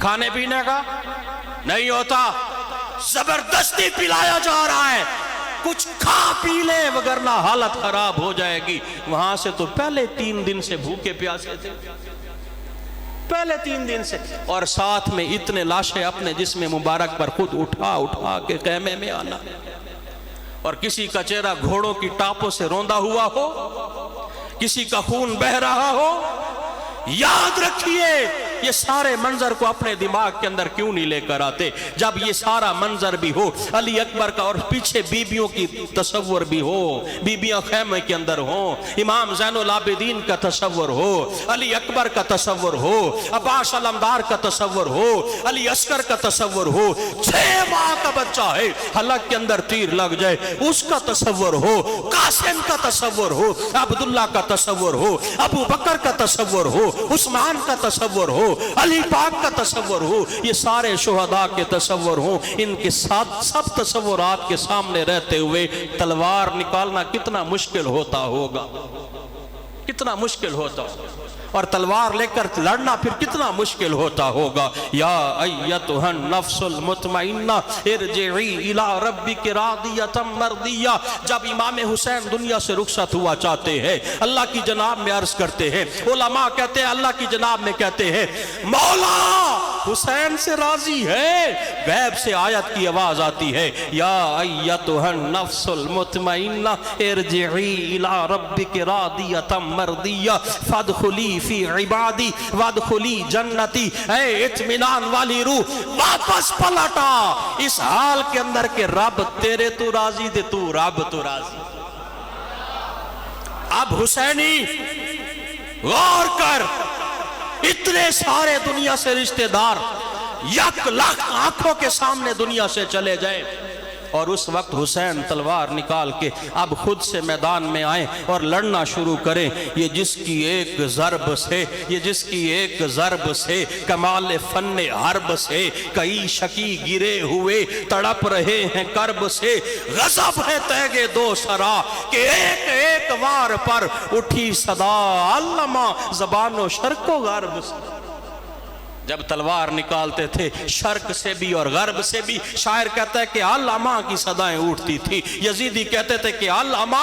کھانے پینے کا نہیں ہوتا، زبردستی پلایا جا رہا ہے، کچھ کھا پی لیں وگرنہ حالت خراب ہو جائے گی۔ وہاں سے تو پہلے 3 دن سے بھوکے پیاسے تھے، پہلے 3 دن سے، اور ساتھ میں اتنے لاشیں اپنے جسم مبارک پر خود اٹھا اٹھا کے خیمے میں آنا، اور کسی کا چہرہ گھوڑوں کی ٹاپوں سے روندا ہوا ہو، کسی کا خون بہ رہا ہو۔ یاد رکھیے یہ سارے منظر کو اپنے دماغ کے اندر کیوں نہیں لے کر آتے؟ جب یہ سارا منظر بھی ہو، علی اکبر کا، اور پیچھے بیبیوں کی تصور بھی ہو، بیبیاں خیمے کے اندر ہوں، امام زین العابدین کا تصور ہو، علی اکبر کا تصور ہو، عباس علمدار کا تصور ہو، علی اصغر کا تصور ہو، 6 ماہ کا بچہ ہے حلق کے اندر تیر لگ جائے اس کا تصور ہو، قاسم کا تصور ہو، عبداللہ کا تصور ہو، ابو بکر کا تصور ہو، عثمان کا تصور ہو، علی پاک کا تصور ہو، یہ سارے شہداء کے تصور ہوں، ان کے ساتھ سب تصورات کے سامنے رہتے ہوئے تلوار نکالنا کتنا مشکل ہوتا ہوگا، کتنا مشکل ہوتا ہوگا، اور تلوار لے کر لڑنا پھر کتنا مشکل ہوتا ہوگا۔ یا ایتھا النفس المطمئنہ ارجعی الی ربک راضیۃ مرضیہ۔ جب امام حسین دنیا سے رخصت ہوا چاہتے ہیں، اللہ کی جناب میں عرض کرتے ہیں، علماء کہتے ہیں، اللہ کی جناب میں کہتے ہیں، مولا حسین سے راضی ہے، غیب سے آیت کی آواز آتی ہے، یا ایتھا النفس المطمئنہ ارجعی الی ربک راضیۃ مرضیہ فادخلی فی عبادی وادخلی جنتی۔ اے اطمینان والی روح، واپس پلٹا اس حال کے اندر کہ رب تیرے تو راضی دے، تو رب تو راضی۔ اب حسینی غور کر، اتنے سارے دنیا سے رشتہ دار 1 لاکھ آنکھوں کے سامنے دنیا سے چلے جائیں، اور اس وقت حسین تلوار نکال کے اب خود سے میدان میں آئیں اور لڑنا شروع کریں۔ یہ جس کی ایک ضرب سے، یہ جس کی ایک ضرب سے، کمال فن حرب سے کئی شکی گرے ہوئے تڑپ رہے ہیں کرب سے، غضب ہے تیغ دو سرا کہ ایک ایک وار پر اٹھی صدا علامہ زبان و شرق و غرب سے۔ جب تلوار نکالتے تھے شرق سے بھی اور غرب سے بھی، شاعر کہتا ہے کہ علامہ کی صدائیں اٹھتی تھی، یزیدی کہتے تھے کہ علامہ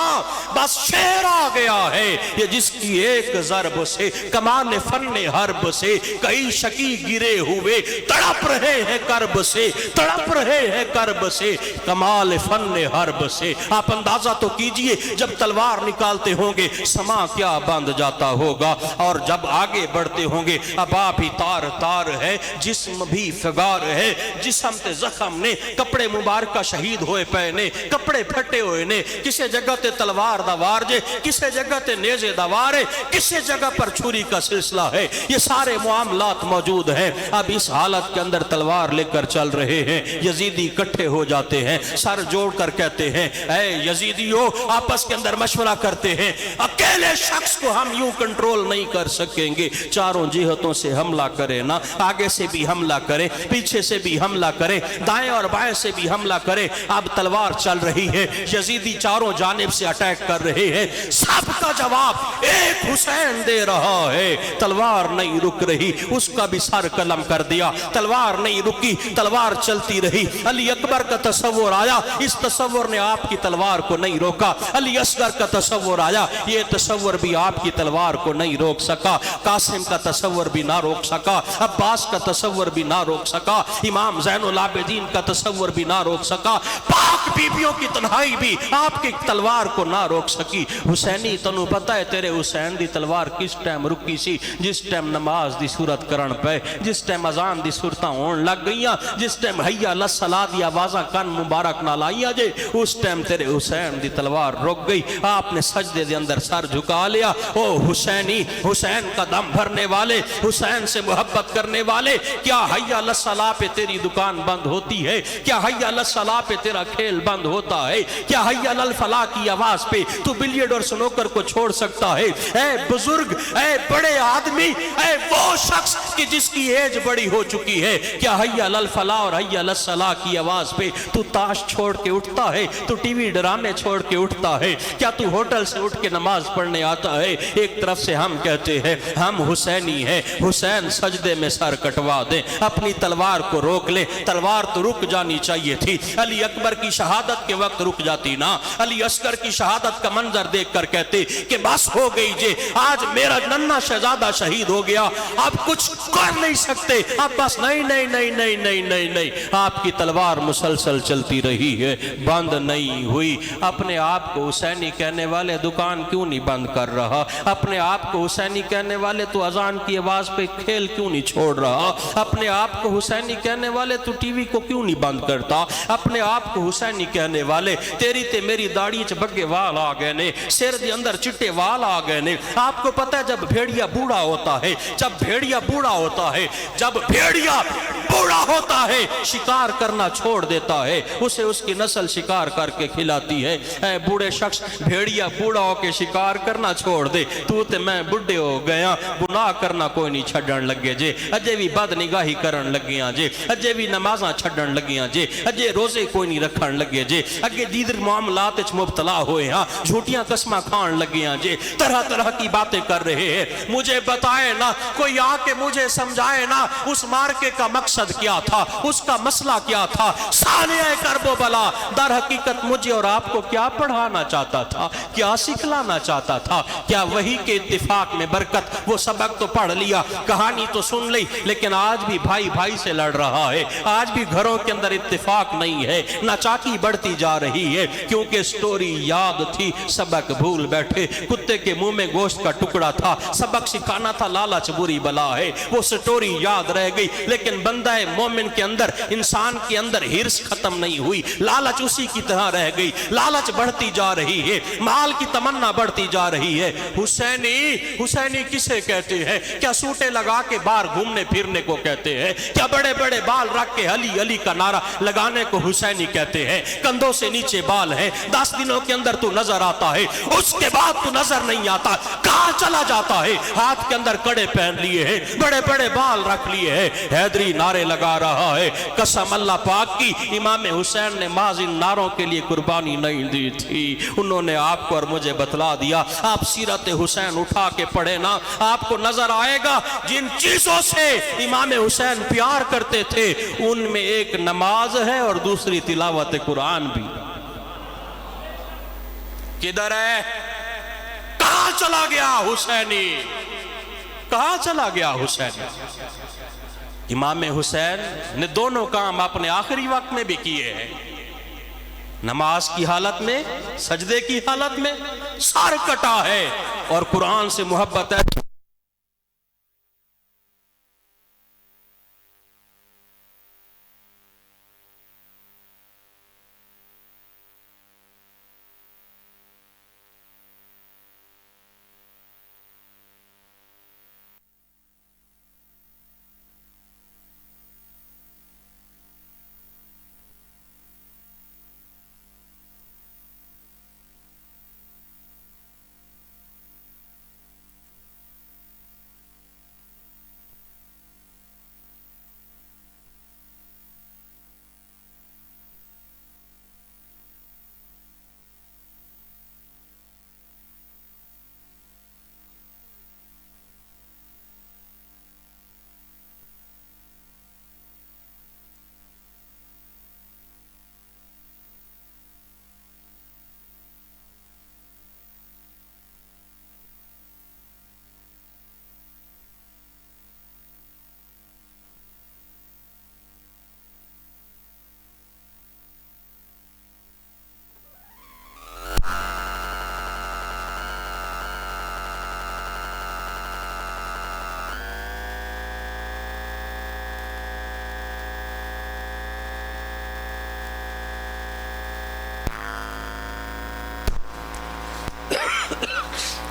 بس شعر آ گیا ہے، یہ جس کی ایک ضرب سے، کمال فن حرب سے کئی شکی گرے ہوئے تڑپ رہے ہیں کرب سے، تڑپ رہے ہیں کرب سے، کمال فن حرب سے۔ آپ اندازہ تو کیجئے جب تلوار نکالتے ہوں گے سما کیا بند جاتا ہوگا، اور جب آگے بڑھتے ہوں گے ابا بھی تار تار ہے، جسم بھی فگار ہے، جسم تے زخم نے، کپڑے مبارکہ شہید ہوئے پہنے، کپڑے پھٹے ہوئے نے، کسے جگہ تے تلوار دوار جے، کسے جگہ تے نیزے دوارے، کسے جگہ پر چھری کا سلسلہ ہے، یہ سارے معاملات موجود ہیں۔ اب اس حالت کے اندر تلوار لے کر چل رہے ہیں، یزیدی اکٹھے ہو جاتے ہیں، سر جوڑ کر کہتے ہیں، اے یزیدیو، آپس کے اندر مشورہ کرتے ہیں، اکیلے شخص کو ہم یوں کنٹرول نہیں کر سکیں گے، چاروں جہتوں سے حملہ کرے نا، آگے سے بھی حملہ کرے، پیچھے سے بھی حملہ کرے، دائیں اور بائیں سے بھی حملہ کرے۔ اب تلوار چل رہی ہے، یزیدی چاروں جانب سے اٹیک کر رہے ہیں، سب کا جواب ایک حسین دے رہا ہے، تلوار نہیں رک رہی، اس کا بھی سر قلم کر دیا، تلوار نہیں رکی، تلوار چلتی رہی۔ علی اکبر کا تصور آیا، اس تصور نے آپ کی تلوار کو نہیں روکا، علی اصغر کا تصور آیا، یہ تصور بھی آپ کی تلوار کو نہیں روک سکا، قاسم کا تصور بھی نہ روک سکا، عباس کا تصور بھی نہ روک سکا، امام زین العابدین کا تصور بھی نہ روک سکا، پاک بیبیوں کی تنہائی بھی آپ کی تلوار کو نہ روک سکی۔ حسینی تنو پتہ ہے تیرے حسین دی تلوار کس ٹائم رکی سی؟ جس ٹائم نماز دی صورت کرن پہ، جس ٹائم اذان دی صورتاں ہون لگ گئیاں، جس ٹائم حی علی الصلاۃ دی آوازاں کن مبارک نہ لائیاں جے، اس ٹائم تیرے حسین دی تلوار رک گئی، آپ نے سجدے دے اندر سر جھکا لیا۔ او حسینی، حسین کا دم بھرنے والے، حسین سے محبت کرنے والے، کیا حی علی الصلاۃ پہ تیری دکان بند ہوتی ہے؟ کیا حی علی الصلاۃ پہ تیرا کھیل بند ہوتا ہے؟ کیا حی علی الفلاح کی آواز پہ تو بلیڈ اور سنوکر کو چھوڑ سکتا ہے؟ اے بزرگ، اے بڑے آدمی، اے وہ شخص کہ جس کی ایج بڑی ہو چکی ہے، کیا حی علی الفلاح اور حی علی الصلاح کی آواز پہ تو تاش چھوڑ کے اٹھتا ہے؟ تو ٹی وی ڈرامے چھوڑ کے اٹھتا ہے؟ کیا تو ہوٹل سے اٹھ کے نماز پڑھنے آتا ہے؟ ایک طرف سے ہم کہتے ہیں ہم حسینی ہیں، حسین سجدے میں سر کٹوا دیں، اپنی تلوار کو روک لیں۔ تلوار تو رک جانی چاہیے تھی، علی اکبر کی شہادت کے وقت رک جاتی نا، علی اصغر کی شہادت کا منظر دیکھ کر کہتے کہ بس ہو گئی جی، آج میرا ننھا شہزادہ شہید ہو گیا، اب کچھ کر نہیں سکتے، اب بس نہیں نہیں نہیں نہیں نہیں نہیں نہیں۔ آپ کی تلوار مسلسل چلتی رہی ہے، بند نہیں ہوئی۔ اپنے آپ کو حسینی کہنے والے دکان کیوں نہیں بند کر رہا؟ اپنے آپ کو حسینی کہنے والے تو اذان کی آواز پہ کھیل کیوں نہیں چھوڑ رہا؟ اپنے آپ کو حسینی کہنے والے تو ٹی وی کو کیوں نہیں بند کرتا؟ اپنے آپ کو حسینی کہنے والے تیری تے میری داڑھی چ بگے وال آ گئے نے، سر دے اندر چٹے وال آ گئے نے۔ آپ کو پتہ ہے جب بھیڑیا بوڑھا ہوتا ہے، جب بھیڑیا بوڑھا ہوتا ہے، جب بھیڑیا بوڑھا ہوتا ہے، شکار کرنا چھوڑ دیتا ہے، اسے اس کی نسل شکار کر کے کھلاتی ہے۔ اے بوڑھے شخص، بھیڑیا بوڑھا ہو کے شکار کرنا چھوڑ دے، تو تے میں بڈھے ہو گیا، گناہ کرنا کوئی نہیں چھڈن لگے جے، اجے بھی بد نگاہی کرن لگیاں جے، اجے بھی نمازاں چھڈن لگیاں جے، اجے روزے کوئی نہیں رکھن لگے جے، اگے دیگر معاملات وچ مبتلا ہوئے ہاں، جھوٹیاں قسماں کھان لگیاں جے، طرح طرح کی باتیں کر رہے ہیں۔ مجھے بتائے نا، کوئی آ کے مجھے سمجھائے نا اس مارکے کا مقصد کیا تھا، اس کا مسئلہ کیا تھا۔ سانیہ کرب و بلا در حقیقت مجھے اور آپ کو کیا پڑھانا چاہتا تھا، کیا سکھلانا چاہتا تھا؟ کیا وہی کے اتفاق میں برکت؟ وہ سبق تو پڑھ لیا، کہانی تو سن لی، لیکن آج بھی بھائی بھائی سے لڑ رہا ہے، آج بھی گھروں کے اندر اتفاق نہیں ہے، ناچاکی بڑھتی جا رہی ہے، کیونکہ سٹوری یاد تھی، سبق بھول بیٹھے۔ کتے کے منہ میں گوشت کا ٹکڑا تھا، سبق سکھانا تھا لالچ بری بلا ہے، وہ سٹوری یاد رہ گئی، لیکن بندہ مومن کے اندر، انسان کے اندر ہرس ختم نہیں ہوئی، لالچ اسی کی طرح رہ گئی، لالچ بڑھتی جا رہی ہے، مال کی تمنا بڑھتی جا رہی ہے۔ حسینی، حسینی کسے کہتے ہیں؟ کیا سوٹے لگا کے باہر گھومنے پھرنے کو کہتے ہیں؟ کیا بڑے بڑے بال رکھ کے علی علی کا نعرہ لگانے کو حسینی کہتے ہیں؟ کندھوں سے نیچے بال ہیں، 10 دنوں کے اندر تو نظر آتا ہے، اس کے بعد تو نظر نہیں آتا، کہاں چلا جاتا ہے؟ ہاتھ کے اندر کڑے پہن لیے ہیں، بڑے بڑے بال رکھ لیے ہیں، حیدری نعرے لگا رہا ہے۔ قسم اللہ پاک کی، امام حسین نے محض ان نعروں کے لیے قربانی نہیں دی تھی، انہوں نے آپ کو اور مجھے بتلا دیا۔ آپ سیرت حسین اٹھا کے پڑھے نا، آپ کو نظر آئے گا جن چیزوں سے امام حسین پیار کرتے تھے ان میں ایک نماز ہے اور دوسری تلاوت قرآن بھی۔ کدھر ہے؟ کہاں چلا گیا حسینی؟ کہاں چلا گیا حسینی؟ امام حسین نے دونوں کام اپنے آخری وقت میں بھی کیے ہیں، نماز کی حالت میں، سجدے کی حالت میں، سر کٹا ہے اور قرآن سے محبت ہے۔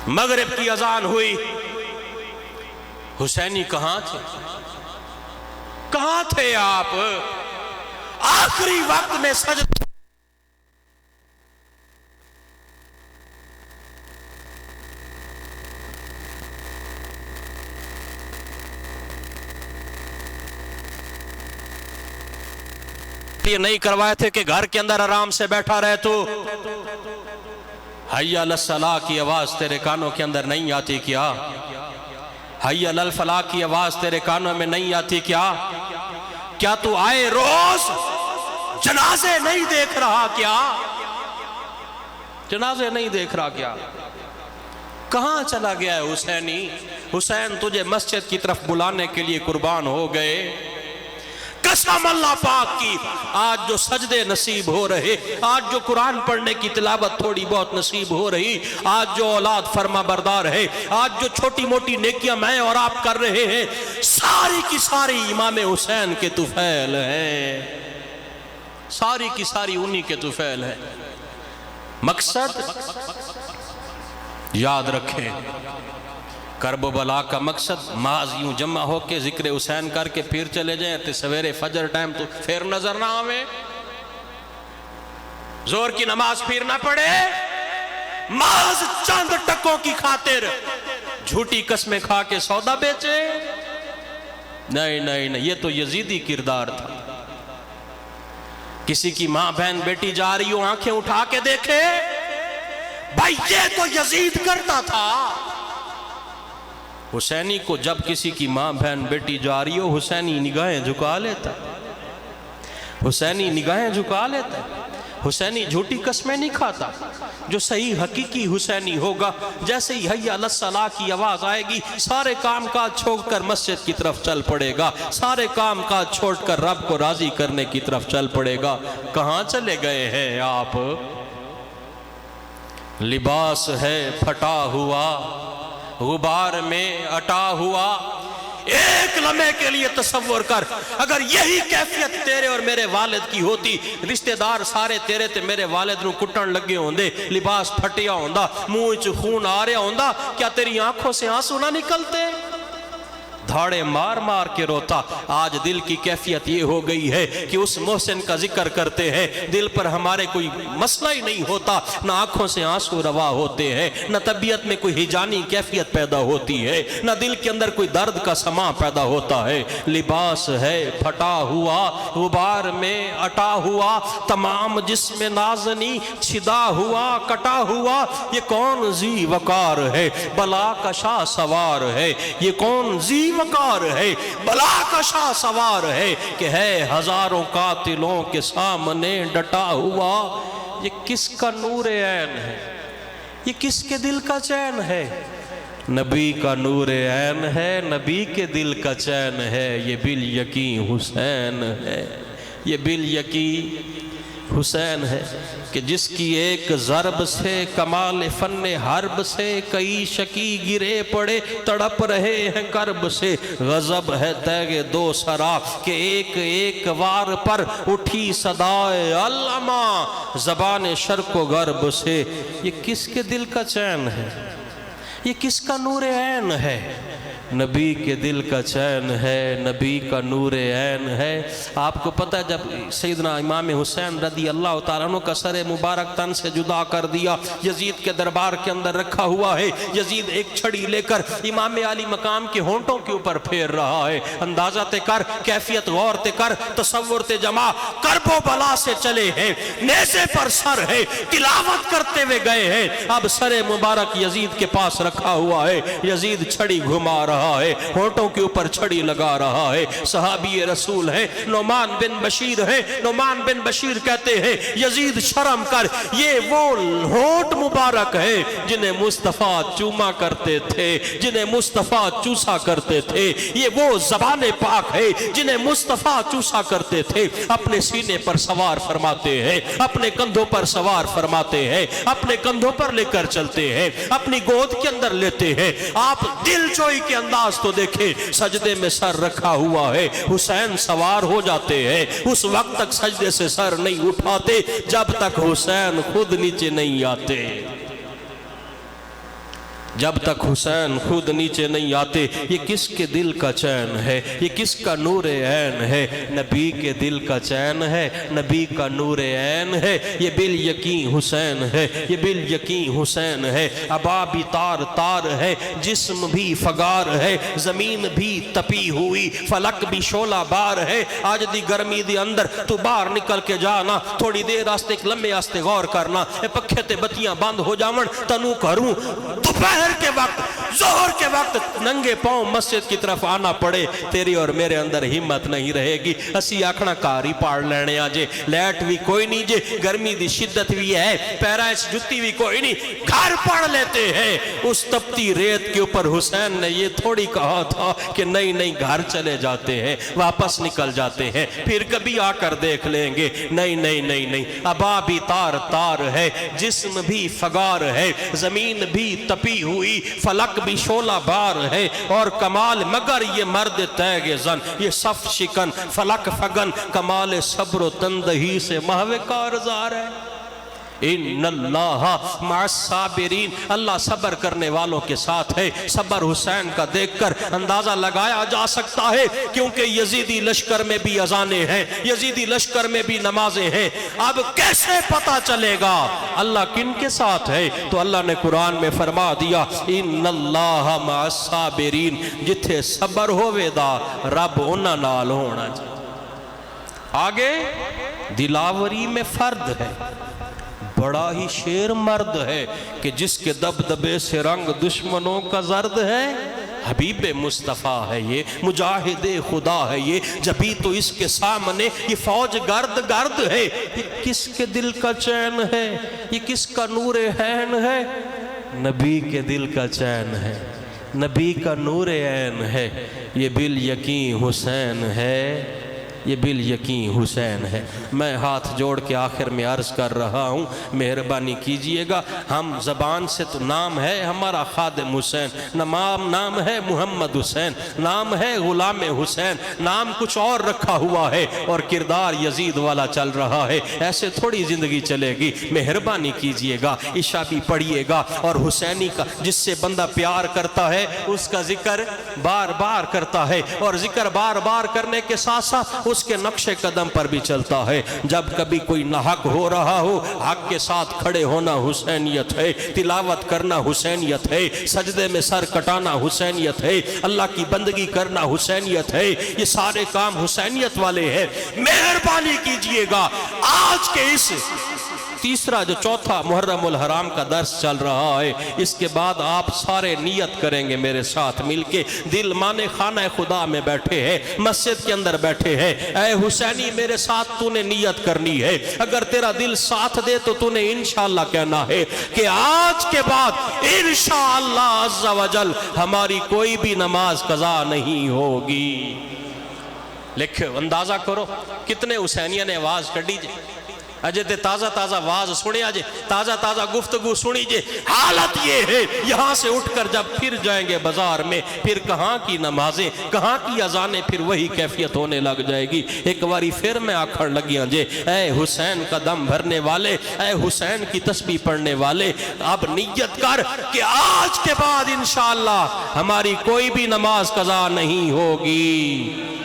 مغرب کی اذان ہوئی، حسینی کہاں تھے؟ کہاں تھے آپ؟ آخری وقت میں سجدہ یہ نہیں کروائے تھے کہ گھر کے اندر آرام سے بیٹھا رہے تو حی علی الصلاح کی آواز تیرے کانوں کے اندر نہیں آتی کیا؟ حی علی الفلاح کی آواز تیرے کانوں میں نہیں آتی کیا؟ کیا تو آئے روز جنازے نہیں دیکھ رہا کیا؟ جنازے نہیں دیکھ رہا کیا؟ کہاں چلا گیا ہے حسینی؟ حسین تجھے مسجد کی طرف بلانے کے لیے قربان ہو گئے۔ قسم اللہ پاک کی، آج جو سجدے نصیب ہو رہے، آج جو قرآن پڑھنے کی تلاوت تھوڑی بہت نصیب ہو رہی، آج جو اولاد فرما بردار ہے، آج جو چھوٹی موٹی نیکیاں میں اور آپ کر رہے ہیں، ساری کی ساری امام حسین کے طفیل ہیں، ساری کی ساری انہی کے طفیل ہیں۔ مقصد یاد رکھیں، کرب و بلا کا مقصد محض یوں جمع ہو کے ذکر حسین کر کے پھر چلے جائیں تے سویرے فجر ٹائم تو پھر نظر نہ آویں، زور کی نماز پھر نہ پڑھے، محض چند ٹکوں کی خاطر جھوٹی قسمیں کھا کے سودا بیچے۔ نہیں نہیں نہیں، یہ تو یزیدی کردار تھا۔ کسی کی ماں بہن بیٹی جا رہی ہو، آنکھیں اٹھا کے دیکھے، بھائی یہ تو یزید کرتا تھا۔ حسینی کو جب کسی کی ماں بہن بیٹی جا رہی ہو، حسینی نگاہیں جھکا لیتا، حسینی نگاہیں جھکا لیتا، حسینی جھوٹی قسمیں نہیں کھاتا۔ جو صحیح حقیقی حسینی ہوگا، جیسے ہی حی علی الصلاح کی آواز آئے گی، سارے کام کاج چھوڑ کر مسجد کی طرف چل پڑے گا، سارے کام کاج چھوڑ کر رب کو راضی کرنے کی طرف چل پڑے گا۔ کہاں چلے گئے ہیں آپ؟ لباس ہے پھٹا ہوا، غبار میں اٹا ہوا۔ ایک لمحے کے لیے تصور کر، اگر یہی کیفیت تیرے اور میرے والد کی ہوتی، رشتہ دار سارے تیرے تے میرے والد نو کٹن لگے ہوندے، لباس پھٹیا ہوندا، منہ وچ خون آ رہا ہوندا، کیا تیری آنکھوں سے آنسو نہ نکلتے؟ دھاڑے مار مار کے روتا۔ آج دل کی کیفیت یہ ہو گئی ہے کہ اس محسن کا ذکر کرتے ہیں، دل پر ہمارے کوئی مسئلہ ہی نہیں ہوتا، نہ آنکھوں سے آنسو روا ہوتے ہیں، نہ طبیعت میں کوئی ہیجانی کیفیت پیدا ہوتی ہے، نہ دل کے اندر کوئی درد کا سما پیدا ہوتا ہے۔ لباس ہے پھٹا ہوا، غبار میں اٹا ہوا، تمام جسم نازنی چھدا ہوا کٹا ہوا۔ یہ کون ذی وقار ہے، بلا کا شاہ سوار ہے، یہ کون ذی وقار ہے، بلا کا شاہ سوار ہے، کہ ہے ہزاروں قاتلوں کے سامنے ڈٹا ہوا۔ یہ کس کا نور عین ہے، یہ کس کے دل کا چین ہے؟ نبی کا نور عین ہے، نبی کے دل کا چین ہے، یہ بالیقین حسین ہے، یہ بالیقین حسین ہے، کہ جس کی ایک ضرب سے کمال فن حرب سے کئی شکی گرے پڑے تڑپ رہے ہیں کرب سے۔ غضب ہے تیغ دو سرا کہ ایک ایک وار پر اٹھی صدائے علما زبان شرق و غرب سے۔ یہ کس کے دل کا چین ہے، یہ کس کا نور عین ہے؟ نبی کے دل کا چین ہے، نبی کا نور عین ہے۔ آپ کو پتہ ہے جب سیدنا امام حسین رضی اللہ تعالیٰ عنہ کا سر مبارک تن سے جدا کر دیا، یزید کے دربار کے اندر رکھا ہوا ہے، یزید ایک چھڑی لے کر امام علی مقام کے ہونٹوں کے اوپر پھیر رہا ہے۔ اندازہ تے کر، کیفیت غور تے کر، تصور تے جما، کرب و بلا سے چلے ہیں، نیزے پر سر ہے، تلاوت کرتے ہوئے گئے ہیں، اب سر مبارک یزید کے پاس رکھا ہوا ہے، یزید چھڑی گھما رہا ہے، ہونٹوں کے اوپر چھڑی لگا رہا ہے۔ صحابی رسول ہے، نعمان بن بشیر ہے، نعمان بن بشیر کہتے ہیں یزید شرم کر، یہ وہ ہونٹ مبارک ہے جنہیں مصطفیٰ چوما کرتے تھے، جنہیں مصطفیٰ چوسا کرتے تھے، یہ وہ زبان پاک ہے جنہیں مصطفیٰ چوسا کرتے تھے۔ اپنے سینے پر سوار فرماتے ہیں، اپنے کندھوں پر سوار فرماتے ہیں، اپنے کندھوں پر لے کر چلتے ہیں، اپنی گود کے اندر لیتے ہیں۔ آپ دل جوئی کے انداز تو دیکھیں، سجدے میں سر رکھا ہوا ہے، حسین سوار ہو جاتے ہیں، اس وقت تک سجدے سے سر نہیں اٹھاتے جب تک حسین خود نیچے نہیں آتے، جب تک حسین خود نیچے نہیں آتے۔ یہ کس کے دل کا چین ہے، یہ کس کا نور عین ہے؟ نبی کے دل کا چین ہے، نبی کا نور عین ہے، یہ بالیقین حسین ہے، یہ بالیقین حسین ہے۔ عبا بھی تار تار ہے، جسم بھی فگار ہے، زمین بھی تپی ہوئی، فلک بھی شعلہ بار ہے۔ آج دی گرمی دی اندر تو باہر نکل کے جانا، تھوڑی دیر آستے ایک لمبے آستے غور کرنا، اے پکھے تے بتیاں بند ہو جاون، تنو کروں دوپہر سحر کے وقت ظہر کے وقت ننگے پاؤں مسجد کی طرف آنا پڑے تیری اور میرے اندر ہمت نہیں رہے گی اسی آکھنا کاری پاڑ لینے آجے لیٹ بھی کوئی نہیں جے گرمی دی شدت بھی ہے پیرائش جتی بھی کوئی نہیں گھر پڑھ لیتے ہیں اس تپتی ریت کے اوپر حسین نے یہ تھوڑی کہا تھا کہ نہیں نہیں گھر چلے جاتے ہیں واپس نکل جاتے ہیں پھر کبھی آ کر دیکھ لیں گے نہیں نہیں نہیں نہیں ابا بھی تار تار ہے جسم بھی فگار ہے زمین بھی تپی ہوئی فلک بھی شولہ بار ہے اور کمال مگر یہ مرد تیگ زن یہ صف شکن فلک فگن کمال صبر و تندہی سے محو کارزار ہے ان اللہ مع الصابرین اللہ صبر کرنے والوں کے ساتھ ہے صبر حسین کا دیکھ کر اندازہ لگایا جا سکتا ہے کیونکہ یزیدی لشکر میں بھی اذانیں ہیں یزیدی لشکر میں بھی نمازیں ہیں اب کیسے پتا چلے گا اللہ کن کے ساتھ ہے تو اللہ نے قرآن میں فرما دیا ان اللہ مع الصابرین جتھے صبر ہوئے دا رب انہاں نال ہونا چاہیے آگے دلاوری میں فرد ہے بڑا ہی شیر مرد ہے کہ جس کے دبدبے سے رنگ دشمنوں کا زرد ہے حبیب مصطفیٰ ہے یہ مجاہد خدا ہے یہ جبھی تو اس کے سامنے یہ فوج گرد گرد ہے یہ کس کے دل کا چین ہے یہ کس کا نور عین ہے نبی کے دل کا چین ہے نبی کا نور عین ہے یہ بالیقین حسین ہے یہ بالیقین حسین ہے میں ہاتھ جوڑ کے آخر میں عرض کر رہا ہوں مہربانی کیجئے گا ہم زبان سے تو نام ہے ہمارا خادم حسین نام ہے محمد حسین نام ہے غلام حسین نام کچھ اور رکھا ہوا ہے اور کردار یزید والا چل رہا ہے ایسے تھوڑی زندگی چلے گی مہربانی کیجئے گا عشاء بھی پڑھیے گا اور حسینی کا جس سے بندہ پیار کرتا ہے اس کا ذکر بار بار کرتا ہے اور ذکر بار بار کرنے کے ساتھ ساتھ اس کے نقش قدم پر بھی چلتا ہے جب کبھی کوئی ناحق ہو رہا ہو حق کے ساتھ کھڑے ہونا حسینیت ہے تلاوت کرنا حسینیت ہے سجدے میں سر کٹانا حسینیت ہے اللہ کی بندگی کرنا حسینیت ہے یہ سارے کام حسینیت والے ہیں مہربانی کیجئے گا آج کے اس تیسرا جو چوتھا محرم الحرام کا درس چل رہا ہے اس کے بعد آپ سارے نیت کریں گے میرے ساتھ مل کے دل مانے خانہ خدا میں بیٹھے ہیں مسجد کے اندر بیٹھے ہیں اے حسینی میرے ساتھ تو نے نیت کرنی ہے اگر تیرا دل ساتھ دے تو تو نے انشاءاللہ کہنا ہے کہ آج کے بعد انشاءاللہ عز و جل ہماری کوئی بھی نماز قضا نہیں ہوگی لکھو اندازہ کرو کتنے حسینیہ نے آواز کڑی جے اجے تے تازہ تازہ آواز سنے آجے تازہ تازہ گفتگو سنی جے حالت یہ ہے یہاں سے اٹھ کر جب پھر جائیں گے بازار میں پھر کہاں کی نمازیں کہاں کی اذانیں پھر وہی کیفیت ہونے لگ جائے گی ایک باری پھر میں آکھڑ لگیاں جے اے حسین کا دم بھرنے والے اے حسین کی تسبیح پڑھنے والے اب نیت کر کہ آج کے بعد انشاءاللہ ہماری کوئی بھی نماز قضا نہیں ہوگی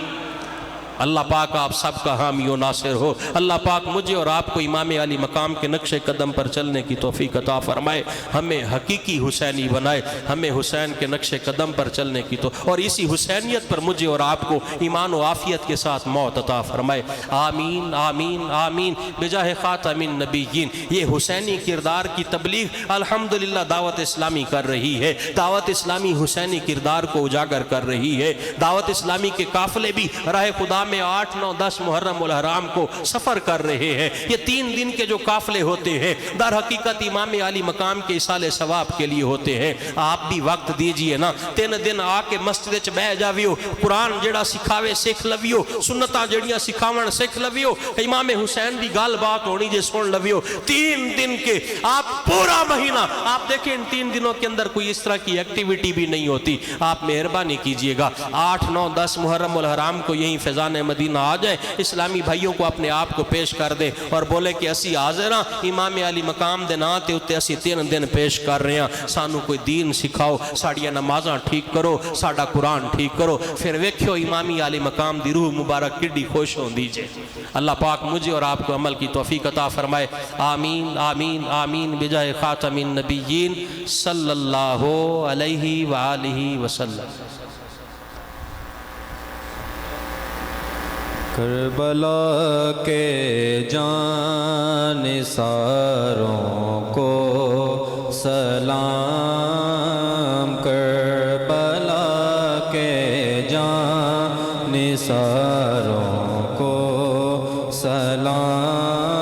اللہ پاک آپ سب کا حامی و ناصر ہو اللہ پاک مجھے اور آپ کو امام علی مقام کے نقش قدم پر چلنے کی توفیق عطا فرمائے ہمیں حقیقی حسینی بنائے ہمیں حسین کے نقش قدم پر چلنے کی تو اور اسی حسینیت پر مجھے اور آپ کو ایمان و عافیت کے ساتھ موت عطا فرمائے آمین آمین آمین بجاہ خاتم النبیین یہ حسینی کردار کی تبلیغ الحمدللہ دعوت اسلامی کر رہی ہے دعوت اسلامی حسینی کردار کو اجاگر کر رہی ہے دعوت اسلامی کے قافلے بھی راہ خدا میں 8, 9, 10 محرم الحرام کو سفر کر رہے ہیں یہ 3 دن کے جو قافلے ہوتے ہیں در حقیقت امام علی مقام کے اصال ثواب کے لیے ہوتے ہیں آپ بھی وقت دیجئے نا 3 دن آ کے مسجد چ بہ جاویو قرآن جڑا سکھاوے سکھ لویو سنتاں جڑیاں سکھاون سکھ لویو امام حسین دی گال بات ہونی جے سن لویو 3 دن کے آپ پورا مہینہ آپ دیکھیں ان 3 دنوں کے اندر کوئی اس طرح کی ایکٹیویٹی بھی نہیں ہوتی آپ مہربانی کیجئے گا 8, 9, 10 محرم الحرام کو یہیں فیضان مدینہ آ جائیں اسلامی بھائیوں کو اپنے آپ کو پیش کر دیں اور بولے کہ اسی حاضر ہاں امام علی مقام دے نا تے اتے اسی 3 دن پیش کر رہے ہیں سانو کوئی دین سکھاؤ ساڑیاں نمازاں ٹھیک کرو ساڑا قرآن ٹھیک کرو پھر ویکھو امامی علی مقام دی روح مبارک کڈی خوش ہوں دیجئے اللہ پاک مجھے اور آپ کو عمل کی توفیق عطا فرمائے آمین آمین آمین بجاہ خاتم النبیین صلی اللہ علیہ وآلہ وسلم کربلا کے جان ساروں کو سلام نثاروں کو سلام،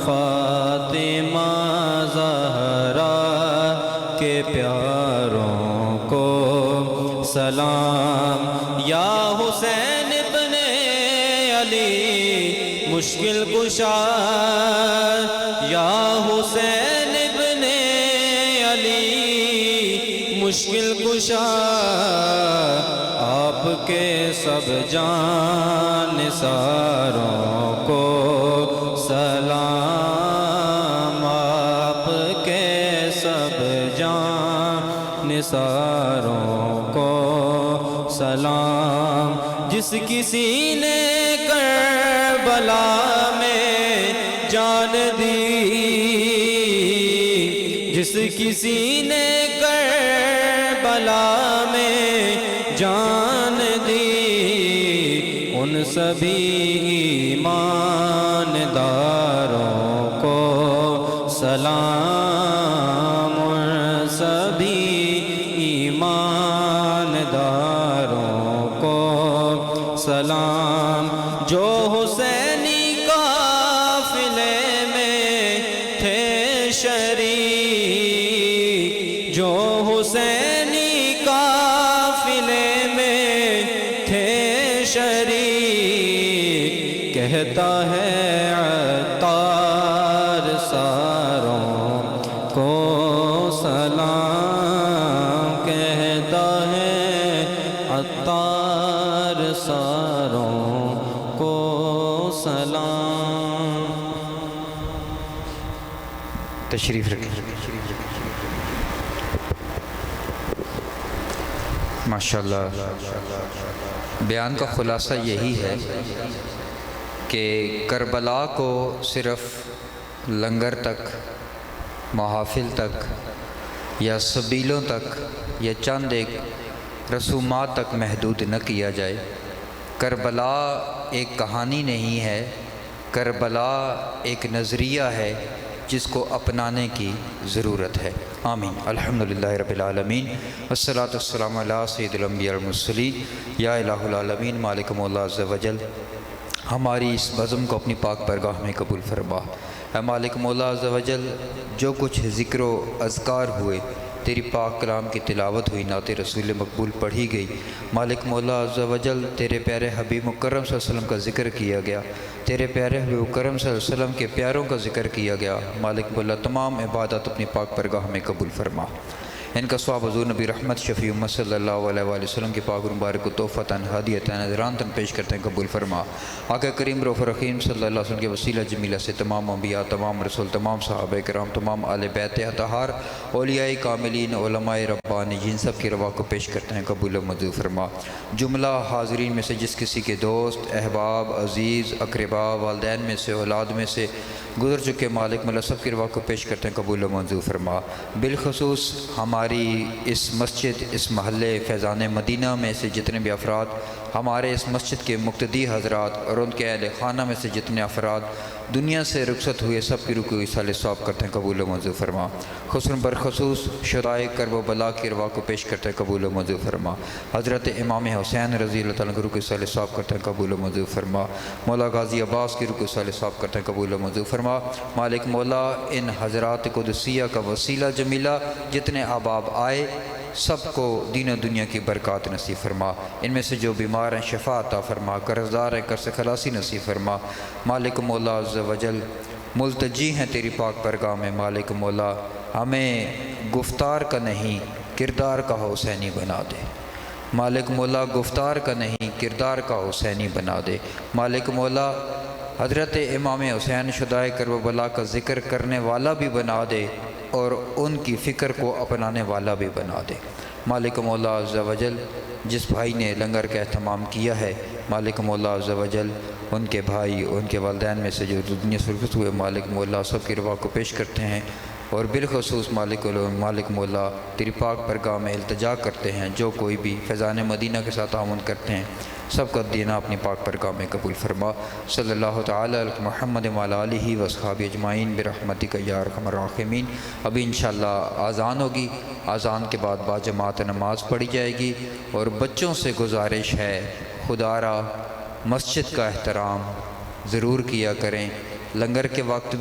فاطمہ زہرا کے پیاروں کو سلام، یا حسین ابن علی مشکل کشا، یا حسین ابن علی مشکل کشا، آپ کے سب جان نثاروں کو سلام، آپ کے سب جان نثاروں کو سلام، جس کسی نے کربلا میں جان دی، جس کسی نے کربلا میں جان دی، ان سبھی ایمانداروں کو سلام، ان سبھی ایمانداروں کو سلام، جو حسینی قافلے میں تھے شریک، جو حسینی قافلے میں تھے شریک، کہتا ہے عطار ساروں کو سلام، کہتا ہے عطار ساروں کو سلام۔ تشریف رکھیں۔ ماشاءاللہ، بیان کا خلاصہ یہی ہے کہ کربلا کو صرف لنگر تک، محافل تک یا سبیلوں تک یا چند ایک رسومات تک محدود نہ کیا جائے۔ کربلا ایک کہانی نہیں ہے، کربلا ایک نظریہ ہے جس کو اپنانے کی ضرورت ہے۔ آمین۔ الحمدللہ رب العالمین، والصلاة والسلام علی سید الانبیاء والمرسلین، یا الہ العالمین مالک مولا عز و جل، ہماری اس بزم کو اپنی پاک بارگاہ میں قبول فرما۔ اے مالک مولا عز و جل، جو کچھ ذکر و اذکار ہوئے، تیری پاک کلام کی تلاوت ہوئی، نعت رسول مقبول پڑھی گئی، مالک مولا عز و جل تیرے پیارے حبیب مکرم صلی اللہ علیہ وسلم کا ذکر کیا گیا، تیرے پیارے حبیب مکرم صلی اللہ علیہ وسلم کے پیاروں کا ذکر کیا گیا، مالک مولا تمام عبادات اپنی پاک بارگاہ میں قبول فرما۔ ان کا ثواب حضور نبی رحمت شفیع امت صلی اللہ علیہ وآلہ وسلم کی پاک مبارک کو تحفتاً ہدیتاً نذرانتاً پیش کرتے ہیں، قبول فرما۔ آقا کریم رؤوف رحیم صلی اللہ علیہ وسلم کے وسیلہ جمیلہ سے تمام انبیاء، تمام رسول، تمام صحابہ کرام، تمام آل بیت اطہار، اولیاء کاملین، علماء ربانیین، سب کی روا کو پیش کرتے ہیں، قبول و منظور فرما۔ جملہ حاضرین میں سے جس کسی کے دوست، احباب، عزیز، اقربا، والدین میں سے، اولاد میں سے گزر چکے، مالک مولا سب کی روا کو پیش کرتے ہیں، قبول و منظور فرما۔ بالخصوص ہماری اس مسجد، اس محلے فیضان مدینہ میں سے جتنے بھی افراد، ہمارے اس مسجد کے مقتدی حضرات اور ان کے اہل خانہ میں سے جتنے افراد دنیا سے رخصت ہوئے، سب کی روح کو ایصال ثواب کرتے ہیں، قبول و منظور فرما۔ خصوصاً برخصوص شہدائے کرب و بلا کی روا کو پیش کرتے ہیں، قبول و منظور فرما۔ حضرت امام حسین رضی اللہ تعالیٰ کی روح کو ایصال ثواب کرتے ہیں، قبول و منظور فرما۔ مولا غازی عباس کی روح کو ایصال ثواب کرتے ہیں، قبول و منظور فرما۔ مالک مولا ان حضرات قدسیہ کا وسیلہ جمیلہ جتنے احباب آئے، سب کو دین و دنیا کی برکات نصیب فرما۔ ان میں سے جو بیمار ہیں شفا عطا فرما، قرضدار ہیں قرض سے خلاصی نصیب فرما۔ مالک مولا عز و جل ملتجی ہیں تیری پاک برگاہ میں، مالک مولا ہمیں گفتار کا نہیں کردار کا حسینی بنا دے، مالک مولا گفتار کا نہیں کردار کا حسینی بنا دے، مالک مولا حضرت امام حسین شہدائے کرب و بلا کا ذکر کرنے والا بھی بنا دے اور ان کی فکر کو اپنانے والا بھی بنا دے۔ مالک مولا عز و جل جس بھائی نے لنگر کا اہتمام کیا ہے، مالک مولا عز و جل ان کے بھائی، ان کے والدین میں سے جو دنیا سے رخصت ہوئے، مالک مولا سب کی روا کو پیش کرتے ہیں، اور بالخصوص مالک مولا تیری پاک برگاہ میں التجا کرتے ہیں، جو کوئی بھی فیضان مدینہ کے ساتھ تعاون کرتے ہیں، سب کا دینا اپنی پاک برگاہ میں قبول فرما۔ صلی اللہ تعالی علی محمد وعلی آلہ واصحابہ اجمعین برحمتک یا ارحم الراحمین۔ ابھی انشاءاللہ اذان ہوگی، اذان کے بعد باجماعت نماز پڑھی جائے گی، اور بچوں سے گزارش ہے خدا را مسجد کا احترام ضرور کیا کریں۔ لنگر کے وقت